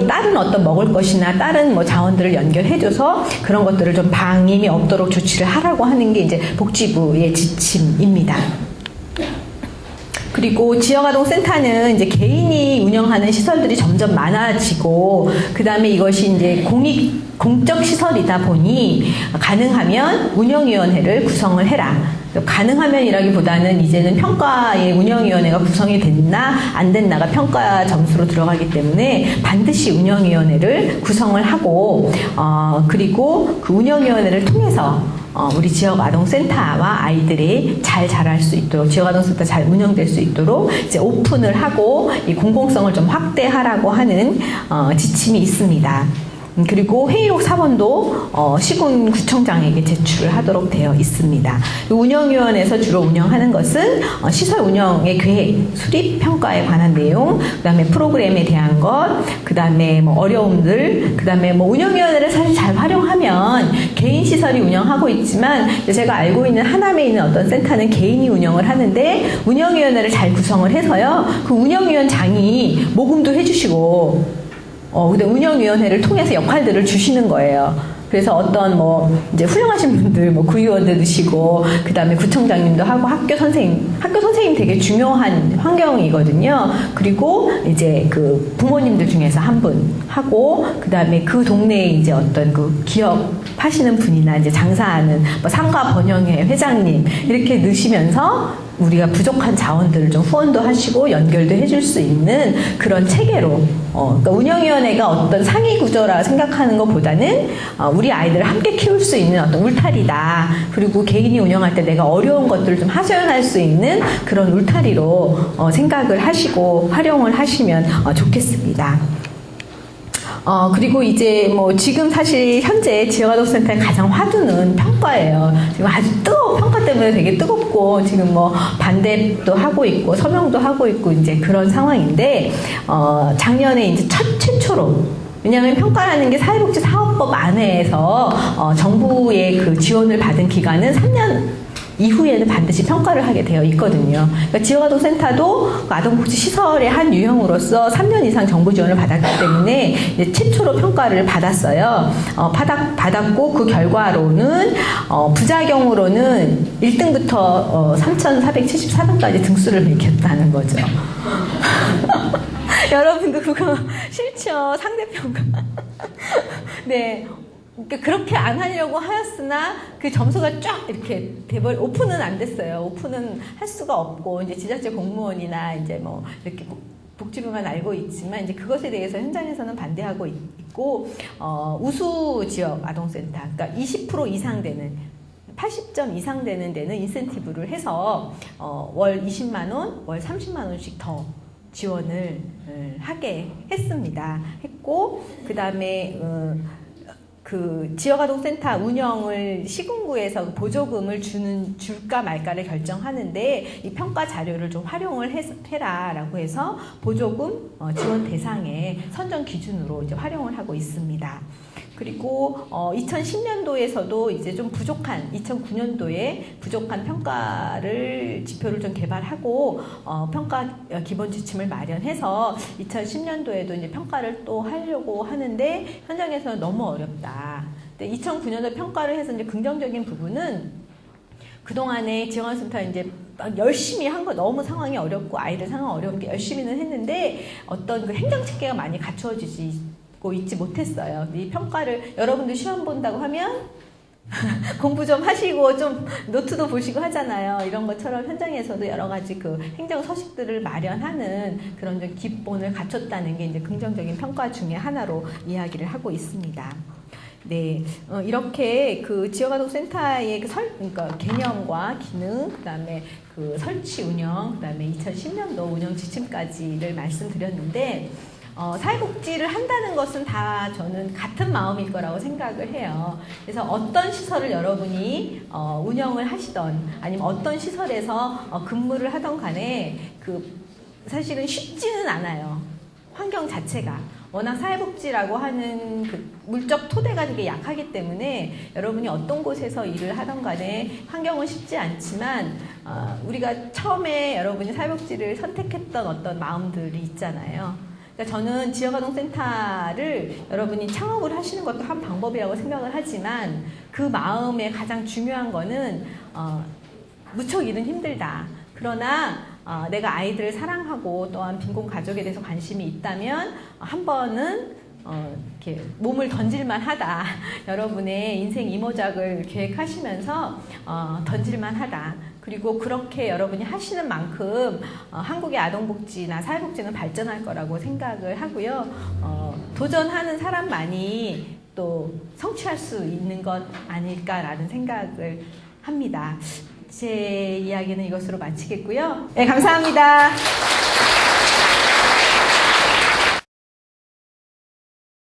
다른 어떤 먹을 것이나 다른 뭐 자원들을 연결해줘서 그런 것들을 좀 방임이 없도록 조치를 하라고 하는 게 이제 복지부의 지침입니다. 그리고 지역아동센터는 이제 개인이 운영하는 시설들이 점점 많아지고, 그 다음에 이것이 이제 공적 시설이다 보니 가능하면 운영위원회를 구성을 해라. 가능하면이라기보다는 이제는 평가의 운영위원회가 구성이 됐나 안 됐나가 평가 점수로 들어가기 때문에 반드시 운영위원회를 구성을 하고, 그리고 그 운영위원회를 통해서 우리 지역아동센터와 아이들이 잘 자랄 수 있도록, 지역아동센터 잘 운영될 수 있도록 이제 오픈을 하고 이 공공성을 좀 확대하라고 하는 지침이 있습니다. 그리고 회의록 사본도 시군구청장에게 제출을 하도록 되어 있습니다. 운영위원회에서 주로 운영하는 것은 시설 운영의 계획, 수립 평가에 관한 내용, 그 다음에 프로그램에 대한 것, 그 다음에 뭐 어려움들, 그 다음에 뭐 운영위원회를 사실 잘 활용하면 개인 시설이 운영하고 있지만, 제가 알고 있는 하남에 있는 어떤 센터는 개인이 운영을 하는데 운영위원회를 잘 구성을 해서요, 그 운영위원장이 모금도 해주시고 근데 운영위원회를 통해서 역할들을 주시는 거예요. 그래서 어떤 이제 훌륭하신 분들, 구의원도 드시고, 그 다음에 구청장님도 하고, 학교 선생님 되게 중요한 환경이거든요. 그리고 이제 그 부모님들 중에서 한 분 하고, 그 다음에 그 동네에 이제 어떤 그 기업, 파시는 분이나 이제 장사하는 뭐 상가 번영회 회장님 이렇게 넣으시면서 우리가 부족한 자원들을 좀 후원도 하시고 연결도 해줄 수 있는 그런 체계로 그러니까 운영위원회가 어떤 상위 구조라 생각하는 것보다는 우리 아이들을 함께 키울 수 있는 어떤 울타리다. 그리고 개인이 운영할 때 내가 어려운 것들을 좀 하소연할 수 있는 그런 울타리로 생각을 하시고 활용을 하시면 좋겠습니다. 그리고 이제 뭐 지금 사실 현재 지역아동센터의 가장 화두는 평가예요. 지금 아주 평가 때문에 되게 뜨겁고 지금 뭐 반대도 하고 있고 서명도 하고 있고 이제 그런 상황인데, 작년에 이제 최초로 왜냐하면 평가라는 게 사회복지 사업법 안에서 정부의 그 지원을 받은 기간은 3년 이후에는 반드시 평가를 하게 되어 있거든요. 그러니까 지역아동센터도 아동복지 시설의 한 유형으로서 3년 이상 정부 지원을 받았기 때문에 이제 최초로 평가를 받았어요. 받았고 그 결과로는 부작용으로는 1등부터 3,474등까지 등수를 매겼다는 거죠. 여러분도 그거 싫죠? 상대평가. 네. 그러니까 그렇게 안 하려고 하였으나 그 점수가 쫙 이렇게 오픈은 안 됐어요. 오픈은 할 수가 없고 이제 지자체 공무원이나 이제 뭐 이렇게 복지부만 알고 있지만 이제 그것에 대해서 현장에서는 반대하고 있고, 우수 지역 아동센터, 그러니까 20% 이상 되는 80점 이상 되는 데는 인센티브를 해서 월 20만 원, 월 30만 원씩 더 지원을 하게 했고, 그 다음에 그 지역아동센터 운영을 시군구에서 보조금을 줄까 말까를 결정하는데 이 평가 자료를 좀 활용을 해라라고 해서 보조금 지원 대상의 선정 기준으로 이제 활용을 하고 있습니다. 그리고 2010년도에서도 이제 좀 부족한 2009년도에 부족한 평가를 지표를 좀 개발하고 평가 기본 지침을 마련해서 2010년도에도 이제 평가를 또 하려고 하는데 현장에서는 너무 어렵다. 근데 2009년도 평가를 해서 이제 긍정적인 부분은 그동안에 지역아동센터 이제 열심히 한 거 너무 상황이 어렵고 아이들 상황 어렵게 열심히는 했는데 어떤 그 행정 체계가 많이 갖추어지지 있지 못했어요. 이 평가를 여러분들 시험 본다고 하면 공부 좀 하시고 좀 노트도 보시고 하잖아요. 이런 것처럼 현장에서도 여러 가지 그 행정 서식들을 마련하는 그런 좀 기본을 갖췄다는 게 이제 긍정적인 평가 중에 하나로 이야기를 하고 있습니다. 네, 이렇게 그 지역아동센터의 그러니까 개념과 기능, 그다음에 그 설치 운영, 그다음에 2010년도 운영 지침까지를 말씀드렸는데. 사회복지를 한다는 것은 다 저는 같은 마음일 거라고 생각을 해요. 그래서 어떤 시설을 여러분이 운영을 하시던 아니면 어떤 시설에서 근무를 하던 간에 사실은 쉽지는 않아요. 환경 자체가. 워낙 사회복지라고 하는 그 물적 토대가 되게 약하기 때문에 여러분이 어떤 곳에서 일을 하던 간에 환경은 쉽지 않지만 우리가 처음에 여러분이 사회복지를 선택했던 어떤 마음들이 있잖아요. 그러니까 저는 지역아동센터를 여러분이 창업을 하시는 것도 한 방법이라고 생각을 하지만 그 마음에 가장 중요한 거는 무척 일은 힘들다. 그러나 내가 아이들을 사랑하고 또한 빈곤 가족에 대해서 관심이 있다면 한 번은 이렇게 몸을 던질만 하다. 여러분의 인생 이모작을 계획하시면서 던질만 하다. 그리고 그렇게 여러분이 하시는 만큼 한국의 아동복지나 사회복지는 발전할 거라고 생각을 하고요. 도전하는 사람만이 또 성취할 수 있는 것 아닐까라는 생각을 합니다. 제 이야기는 이것으로 마치겠고요. 네, 감사합니다.